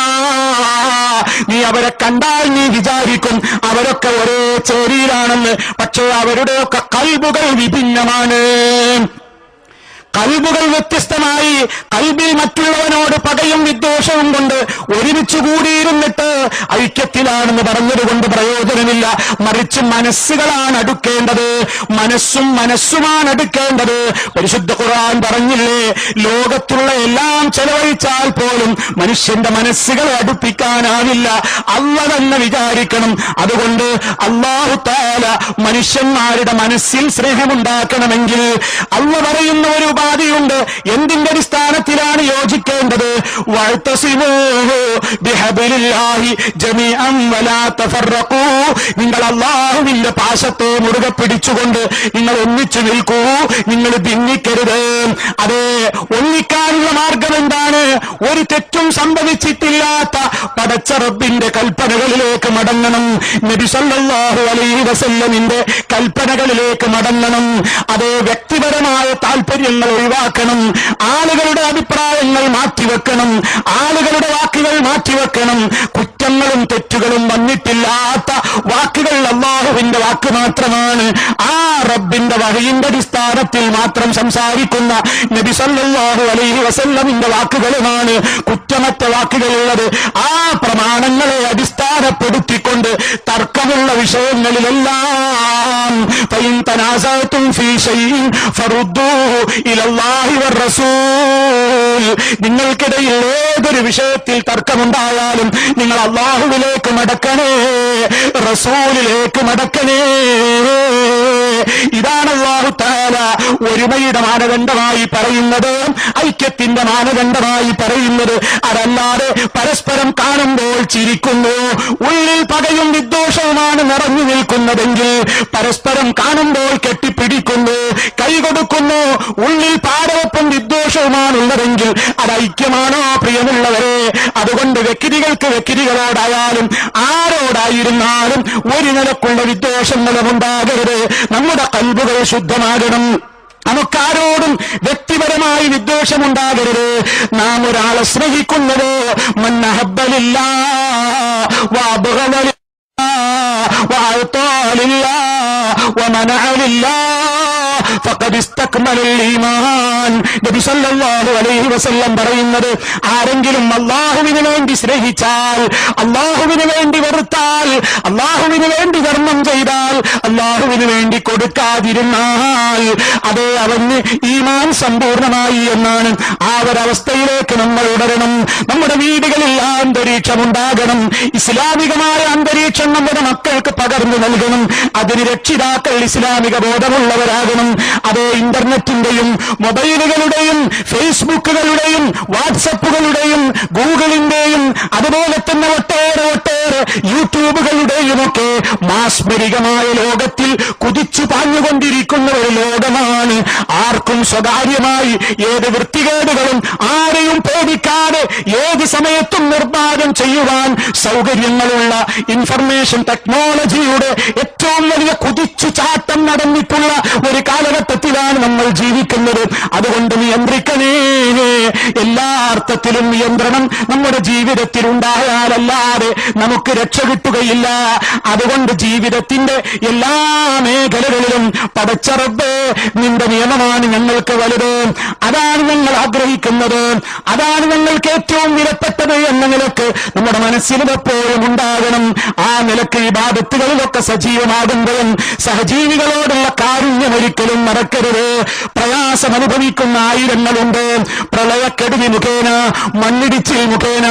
നീ അവരെ കണ്ടാൽ നീ വിചാരിക്കും അവരൊക്കെ ഒരേ ചേരിയിലാണെന്ന്, പക്ഷേ അവരുടെയൊക്കെ ഖൽബുകൾ വിഭിന്നമാണ്. കൽബുകൾ വ്യത്യസ്തമായി, കൽബിൽ മറ്റുള്ളവനോട് പകയും വിദ്വേഷവും കൊണ്ട് ഒരുമിച്ച് കൂടിയിരുന്നിട്ട് ഐക്യത്തിലാണെന്ന് പറഞ്ഞതുകൊണ്ട് പ്രയോജനമില്ല. മറിച്ച് മനസ്സുകളാണ് അടുക്കേണ്ടത്, മനസ്സുമാണ് അടുക്കേണ്ടത്. പരിശുദ്ധ ഖുർആൻ പറഞ്ഞില്ലേ, ലോകത്തുള്ള എല്ലാം ചെലവഴിച്ചാൽ പോലും മനുഷ്യന്റെ മനസ്സുകളെ അടുപ്പിക്കാനാവില്ല. അല്ലാഹ് തന്നെ വിചാരിക്കണം. അതുകൊണ്ട് അല്ലാഹു തആല മനുഷ്യന്മാരുടെ മനസ്സിൽ സ്നേഹമുണ്ടാക്കണമെങ്കിൽ അല്ലാഹ് പറയുന്ന ഒരു ഉപാധിയുണ്ട്. എന്തിന്റെ അടിസ്ഥാനത്തിലാണ് യോജിക്കേണ്ടത്? വഅ്തസിമൂ ബിഹബ്ലില്ലാഹി ജമീഅൻ വലാ തഫറഖൂ. നിങ്ങൾ അല്ലാഹുവിന്റെ പാശത്തെ മുറുകെ പിടിച്ചുകൊണ്ട് നിങ്ങൾ ഒന്നിച്ചു നിൽക്കൂ, നിങ്ങൾ ഭിന്നിക്കരുത്. അതെ, ഒന്നിക്കാനുള്ള മാർഗം എന്താണ്? ഒരു തെറ്റും സംഭവിച്ചിട്ടില്ലാത്ത പടച്ച റബ്ബിന്റെ കൽപ്പനകളിലേക്ക് മടങ്ങണം. നബി സല്ലല്ലാഹു അലൈഹി വസല്ലമിന്റെ കൽപ്പനകളിലേക്ക് മടങ്ങണം. അതേ, വ്യക്തിപരമായ താല്പര്യങ്ങൾ ഒഴിവാക്കണം, ആളുകളുടെ അഭിപ്രായങ്ങൾ മാറ്റിവെക്കണം, ആളുകളുടെ വാക്കുകൾ മാറ്റിവെക്കണം. കുറ്റങ്ങളും തെറ്റുകളും വന്നിട്ടില്ലാത്ത വാക്കുകൾ അല്ലാഹുവിന്റെ വാക്ക് മാത്രമാണ്. ആ റബ്ബിന്റെ വഹയിന്റെ അടിസ്ഥാനത്തിൽ മാത്രം സംസാരിക്കുന്ന നബി സല്ലല്ലാഹു അലൈഹി വസല്ലമിന്റെ വാക്കുകളുമാണ് കുറ്റമറ്റ വാക്കുകളുള്ളത്. ആ പ്രമാണങ്ങളെ അടിസ്ഥാനപ്പെടുത്തിക്കൊണ്ട് തർക്കമുള്ള വിഷയങ്ങളിലെല്ലാം ഫഇൻ തനാസഅതും ഫീ ശൈഇൻ ഫറുദ്ദൂഹു ഇലല്ലാഹി വറസൂൽ. നിങ്ങൾക്കിടയിൽ ഏതൊരു വിഷയത്തിൽ തർക്കമുണ്ടായാലും നിങ്ങൾ നിങ്ങൾ അല്ലാഹുവിലേക്ക് മടക്കണേ, റസൂലിലേക്ക് മടക്കണേ. ഇതാണ് അല്ലാഹു തആല ഒരുമയുടെ മാനദണ്ഡമായി പറയുന്നത്, ഐക്യത്തിന്റെ മാനദണ്ഡമായി പറയുന്നത്. അതല്ലാതെ പരസ്പരം കാണുമ്പോൾ ചിരിക്കുന്നു, ഉള്ളിൽ പകയും വിദ്വേഷവുമാണ് നിറഞ്ഞു നിൽക്കുന്നതെങ്കിൽ, പരസ്പരം കാണുമ്പോൾ കെട്ടിപ്പിടിക്കുന്നു, കൈകൊടുക്കുന്നു, ഉള്ളിൽ പാരവപ്പും വിദ്വേഷവുമാണുള്ളതെങ്കിൽ അത് ഐക്യമാണോ പ്രിയമുള്ളവരെ? അതുകൊണ്ട് വ്യക്തികൾക്ക് വ്യക്തികളോടായാലും ആരോടായിരുന്നാലും ഒരു നിലക്കുള്ള വിദ്വേഷങ്ങളും ഉണ്ടാകരുത്. നമ്മുടെ ഖൽബുകൾ ശുദ്ധമാകണം. നമുക്കാരോടും വ്യക്തിപരമായി വിദ്വേഷമുണ്ടാകരുത്. നാം ഒരാളെ സ്നേഹിക്കുന്നത് മൻ അഹബ്ബ ലില്ലാഹ് വഅബ്ഗദ ലില്ലാഹ് വഅഅതാ ലില്ലാഹ് വമനഅ ലില്ലാഹ് ഫഖദ് ഇസ്തക്മലൽ ഈമാൻ. നബി സല്ലല്ലാഹു അലൈഹി വസല്ലം പറയുന്നത്, ആരെങ്കിലും അല്ലാഹുവിന് വേണ്ടി സ്നേഹിച്ചാൽ, അല്ലാഹുവിന് വേണ്ടി വെറുത്താൽ, അല്ലാഹുവിന് വേണ്ടി ധർമ്മം ചെയ്താൽ, അല്ലാഹുവിന് വേണ്ടി കൊടുക്കാതിരുന്നാൽ, അതേ അവന് ഈമാൻ സമ്പൂർണമായി എന്നാണ്. ആ ഒരവസ്ഥയിലേക്ക് നമ്മൾ ഉടരണം. നമ്മുടെ വീടുകളിൽ ആ അന്തരീക്ഷം ഉണ്ടാകണം. ഇസ്ലാമികമായ അന്തരീക്ഷം നമ്മുടെ മക്കൾക്ക് പകർന്നു നൽകണം. അതിന് രക്ഷിതാക്കൾ ഇസ്ലാമിക ബോധമുള്ളവരാകണം. അതേ ഇന്റർനെറ്റിന്റെയും മൊബൈലുകളുടെയും ഫേസ്ബുക്കുകളുടെയും വാട്സപ്പുകളുടെയും ഗൂഗിളിന്റെയും അതുപോലെ തന്നെ ഒട്ടേറെ യൂട്യൂബുകളുടെയും ഒക്കെ മാസ്മരികമായ ലോകത്തിൽ കുതിച്ചു പാഞ്ഞുകൊണ്ടിരിക്കുന്ന ഒരു ലോകമാണ്. ആർക്കും സ്വകാര്യമായി ഏത് വൃത്തികേടുകളും ആരെയും പേടിക്കാതെ ഏത് സമയത്തും നിർമ്മാണം ചെയ്യുവാൻ സൗകര്യങ്ങളുള്ള ഇൻഫർമേഷൻ ടെക്നോളജിയുടെ ഏറ്റവും വലിയ കുതിച്ചു ചാട്ടം നടന്നിട്ടുള്ള ഒരു കാലഘട്ടത്തിലാണ് നമ്മൾ ജീവിക്കുന്നത്. അതുകൊണ്ട് നിയന്ത്രിക്കണേ. എല്ലാ അർത്ഥത്തിലും നിയന്ത്രണം നമ്മുടെ ജീവിതത്തിൽ ഉണ്ടായാലല്ലാതെ നമുക്ക് രക്ഷ കിട്ടുകയില്ല. അതുകൊണ്ട് ജീവിതത്തിന്റെ എല്ലാ മേഖലകളിലും പടച്ച റബ്ബേ, നിന്റെ നിയമമാണ് ഞങ്ങൾക്ക് വലുത്, അതാണ് ഞങ്ങൾ ആഗ്രഹിക്കുന്നത്, അതാണ് ഞങ്ങൾക്ക് ഏറ്റവും വിലപ്പെട്ടത് എന്ന നിലക്ക് നമ്മുടെ മനസ്സിലും എപ്പോഴും ഉണ്ടാകണം. ആ നിലക്ക് ഇബാദത്തുകളിലൊക്കെ സജീവമാകുമ്പോഴും സഹജീവികളോടുള്ള കാരുണ്യം ഒരിക്കലും മറക്കരുത്. പ്രയാസം അനുഭവിക്കുന്ന ആയിരങ്ങളുണ്ട്. പ്രളയക്കെടുതി മുഖേന, മണ്ണിടിച്ചിൽ മുഖേന,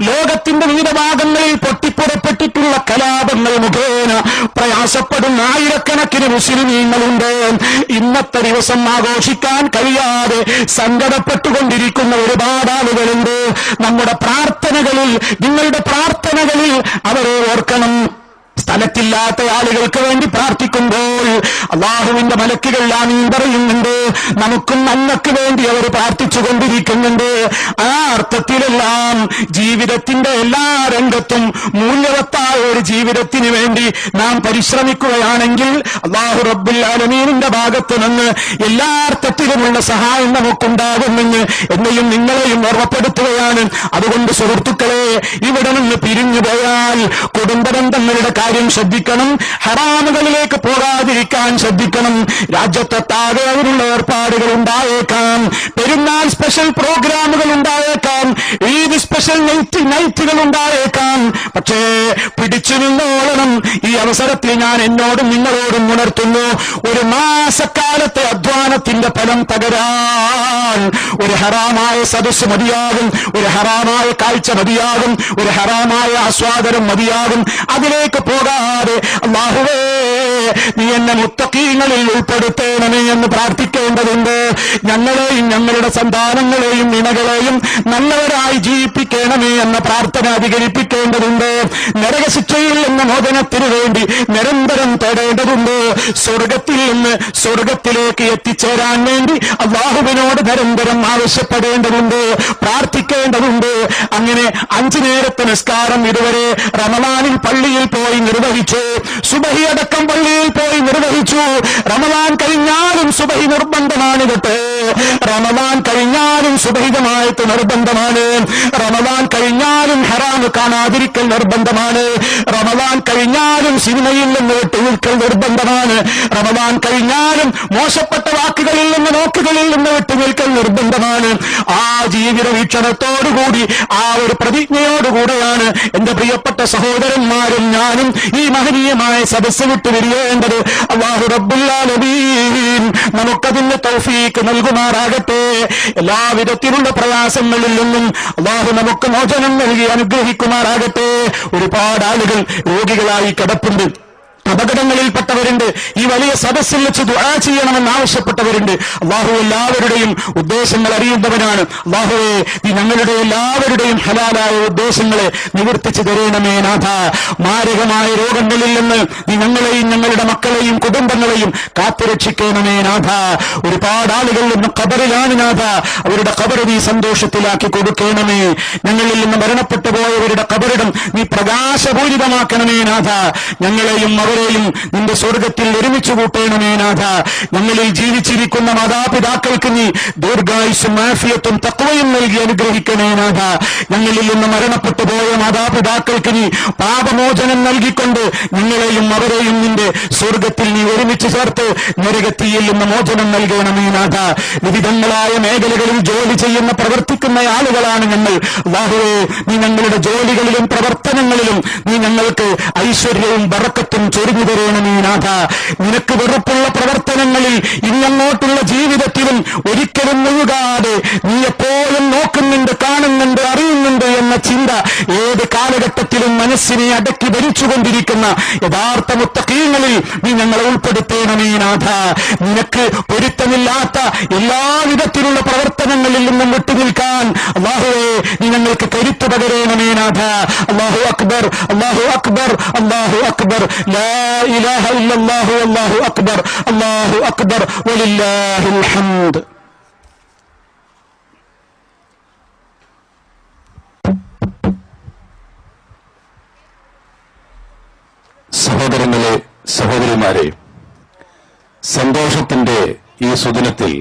ലോകത്തിന്റെ വിവിധ ഭാഗങ്ങളിൽ പൊട്ടിപ്പുറപ്പെട്ടിട്ടുള്ള കലാപങ്ങൾ മുഖേന പ്രയാസപ്പെടുന്ന ആയിരക്കണക്കിന് മുസ്ലിമീങ്ങളുണ്ട്. ഇന്നത്തെ ദിവസം ആഘോഷിക്കാൻ കഴിയാതെ സങ്കടപ്പെട്ടുകൊണ്ടിരിക്കുന്ന ഒരുപാട് ആളുകളുണ്ട്. നമ്മുടെ പ്രാർത്ഥനകളിൽ, നിങ്ങളുടെ പ്രാർത്ഥനകളിൽ അവരെ ഓർക്കണം. സ്ഥലത്തില്ലാത്ത ആളുകൾക്ക് വേണ്ടി പ്രാർത്ഥിക്കുമ്പോൾ അല്ലാഹുവിന്റെ മലക്കുകൾ ആമീൻ പറയുന്നുണ്ട്. നമുക്കും നന്മക്ക് വേണ്ടി അവർ പ്രാർത്ഥിച്ചു കൊണ്ടിരിക്കുന്നുണ്ട്. ആ അർത്ഥത്തിലെല്ലാം ജീവിതത്തിന്റെ എല്ലാ രംഗത്തും മൂല്യവത്തായ ഒരു ജീവിതത്തിന് വേണ്ടി നാം പരിശ്രമിക്കുകയാണെങ്കിൽ അല്ലാഹു റബ്ബുൽ ആലമീനിന്റെ ഭാഗത്ത് നിന്ന് എല്ലാ അർത്ഥത്തിലുമുള്ള സഹായം നമുക്കുണ്ടാകുമെന്ന് എന്നെയും നിങ്ങളെയും ഓർമ്മപ്പെടുത്തുകയാണ്. അതുകൊണ്ട് സുഹൃത്തുക്കളെ, ഇവിടെ നിന്ന് പിരിഞ്ഞു പോയാൽ കുടുംബബന്ധങ്ങളുടെ കാര്യം ശ്രദ്ധിക്കണം. ഹറാമുകളിലേക്ക് പോകാതിരിക്കാൻ ശ്രദ്ധിക്കണം. രാജ്യത്തൊട്ടാകെ അതിനുള്ള ഏർപ്പാടുകൾ ഉണ്ടായേക്കാം. പെരുന്നാൾ സ്പെഷ്യൽ പ്രോഗ്രാമുകൾ ഉണ്ടായേക്കാം. ഈദ് സ്പെഷ്യൽ നൈറ്റുകൾ ഉണ്ടായേക്കാം. പക്ഷേ പിടിച്ചു നിന്നോളണം. ഈ അവസരത്തിൽ ഞാൻ എന്നോടും നിങ്ങളോടും ഉണർത്തുന്നു, ഒരു മാസക്കാലത്തെ അധ്വാനത്തിന്റെ ഫലം തകരാൻ ഒരു ഹറാമായ സദസ്സ് മതിയാകും, ഒരു ഹറാമായ കാഴ്ച മതിയാകും, ഒരു ഹറാമായ ആസ്വാദനം മതിയാകും. അതിലേക്ക് പോകാതെ അല്ലാഹുവേ, നീ എന്നെ മുത്തഖീങ്ങളിൽ ഉൾപ്പെടുത്തണമേ എന്ന് പ്രാർത്ഥിക്കേണ്ടതുണ്ട്. ഞങ്ങളെയും ഞങ്ങളുടെ സന്താനങ്ങളെയും ഇണകളെയും നല്ലവരായി ജീവിപ്പിക്കണമേ എന്ന പ്രാർത്ഥന അധികരിപ്പിക്കേണ്ടതുണ്ട്. നരകശിക്ഷയിൽ നിന്ന് മോചനത്തിനു വേണ്ടി നിരന്തരം തേടേണ്ടതുണ്ട്. സ്വർഗത്തിൽ നിന്ന് സ്വർഗത്തിലേക്ക് എത്തിച്ചേരാൻ വേണ്ടി അല്ലാഹുവിനോട് നിരന്തരം ആവശ്യപ്പെടേണ്ടതുണ്ട്, പ്രാർത്ഥിക്കേണ്ടതുണ്ട്. അങ്ങനെ 5 നേരത്തെ നിസ്കാരം ഇതുവരെ റമളാനിൽ പള്ളിയിൽ പോയി നിർവഹിച്ചു. സുബഹി അടക്കം പള്ളിയിൽ പോയി നിർവഹിച്ചു. റമളാൻ കഴിഞ്ഞാലും സുബഹി നിർബന്ധമാണ് കേട്ടോ. റമളാൻ കഴിഞ്ഞാലും സുബഹിതമായിട്ട് നിർബന്ധമാണ്. റമളാൻ കഴിഞ്ഞാലും ഹറാമ് കാണാതിരിക്കൽ നിർബന്ധമാണ്. റമളാൻ കഴിഞ്ഞാലും സിനിമയിൽ നിന്ന് വിട്ടുനിൽക്കൽ നിർബന്ധമാണ്. റമളാൻ കഴിഞ്ഞാലും മോശപ്പെട്ട വാക്കുകളിൽ നിന്ന് നോക്കുകളിൽ നിന്ന് വിട്ടുനിൽക്കൽ നിർബന്ധമാണ്. ആ ജീവിത വീക്ഷണത്തോടുകൂടി, ആ ഒരു പ്രതിജ്ഞയോടുകൂടെയാണ് എന്റെ പ്രിയപ്പെട്ട സഹോദരന്മാരും ഞാനും ഈ മഹനീയമായ സദസ്സ് വിട്ടു പിരിയേണ്ടത്. അല്ലാഹു റബ്ബുൽ ആലമീൻ നമുക്കതിന് തൗഫീക്ക് നൽകുമാറാകട്ടെ. എല്ലാവിധത്തിലുള്ള പ്രയാസങ്ങളിൽ നിന്നും അല്ലാഹു നമുക്ക് മോചനം നൽകി അനുഗ്രഹിക്കുമാറാകട്ടെ. ഒരുപാട് ആളുകൾ രോഗികളായി കിടപ്പുണ്ട്, അപകടങ്ങളിൽപ്പെട്ടവരുണ്ട്. ഈ വലിയ സദസ്സിൽ വെച്ച് ദുആ ചെയ്യണമെന്ന് ആവശ്യപ്പെട്ടവരുണ്ട്. അല്ലാഹു എല്ലാവരുടെയും ഉദ്ദേശങ്ങൾ അറിയുന്നവനാണ്. അല്ലാഹുവേ, നീ ഞങ്ങളുടെ എല്ലാവരുടെയും ഹലാലായ ഉദ്ദേശങ്ങളെ നിവർത്തിച്ചു തരണമേ നാഥ. മാരകമായ രോഗങ്ങളിൽ നിന്ന് നീ ഞങ്ങളെയും ഞങ്ങളുടെ മക്കളെയും കുടുംബങ്ങളെയും കാത്തുരക്ഷിക്കണമേ നാഥ. ഒരുപാട് ആളുകളിൽ നിന്ന് ഖബറിലാണ് നാഥ, അവരുടെ ഖബർ നീ സന്തോഷത്തിലാക്കി കൊടുക്കണമേ. ഞങ്ങളിൽ നിന്ന് മരണപ്പെട്ടു പോയവരുടെ ഖബറിടം നീ പ്രകാശപൂരിതമാക്കണമേ നാഥ. ഞങ്ങളെയും അവരെയും നിന്റെ സ്വർഗത്തിൽ ഒരുമിച്ച് കൂട്ടണമേ നാഥ. ഞങ്ങളിൽ ജീവിച്ചിരിക്കുന്ന മാതാപിതാക്കൾക്ക് നീ ദീർഘായുസ്സും ആഫിയത്തും തഖ്വയും നൽകി അനുഗ്രഹിക്കണേ നാഥ. ഞങ്ങളിൽ നിന്ന് മരണപ്പെട്ടു പോയ മാതാപിതാക്കൾക്ക് നീ പാപമോചനം നൽകിക്കൊണ്ട് ഞങ്ങളെയും അവരെയും നിന്റെ സ്വർഗത്തിൽ നീ ഒരുമിച്ച് ചേർത്ത് നരകത്തിയിൽ നിന്ന് മോചനം നൽകണമേ നാഥ. വിവിധങ്ങളായ മേഖലകളിൽ ജോലി ചെയ്യുന്ന പ്രവർത്തിക്കുന്ന ആളുകളാണ് ഞങ്ങൾ. അല്ലാഹുവേ, നീ ഞങ്ങളുടെ ജോലികളിലും പ്രവർത്തനങ്ങളിലും നീ ഞങ്ങൾക്ക് ഐശ്വര്യവും ബറക്കത്തും ചൊരിഞ്ഞു തരണമേ നാഥ. നിനക്ക് വെറുപ്പുള്ള പ്രവർത്തനങ്ങളിൽ ഇങ്ങോട്ടുള്ള ജീവിതത്തിലും ഒരിക്കലും മുഴുകാതെ നീ എപ്പോഴും നോക്കുന്നുണ്ട്, കാണുന്നുണ്ട്, അറിയുന്നുണ്ട് എന്ന ചിന്ത ഏത് കാലഘട്ടത്തിലും മനസ്സിനെ അടക്കി ഭരിച്ചുകൊണ്ടിരിക്കുന്ന യഥാർത്ഥ മുത്തഖീങ്ങളിൽ നീ ഞങ്ങളെ ഉൾപ്പെടുത്തണമേ നാഥ. നിനക്ക് പൊരുത്തമില്ലാത്ത എല്ലാവിധത്തിലുള്ള പ്രവർത്തനങ്ങളിൽ നിന്നും വിട്ടുനിൽക്കാൻ അല്ലാഹുവേ നീ ഞങ്ങൾക്ക് കരുത്തു പകരണമേ നാഥ. അല്ലാഹു അക്ബർ, അല്ലാഹു അക്ബർ, അല്ലാഹു അക്ബർ, ലാ ഇലാഹ ഇല്ലല്ലാഹു അല്ലാഹു അക്ബർ, അല്ലാഹു അക്ബർ, വലില്ലാഹിൽ ഹംദ്. സഹോദരങ്ങളെ, സഹോദരിമാരെ, സന്തോഷത്തിന്റെ ഈ സുദിനത്തിൽ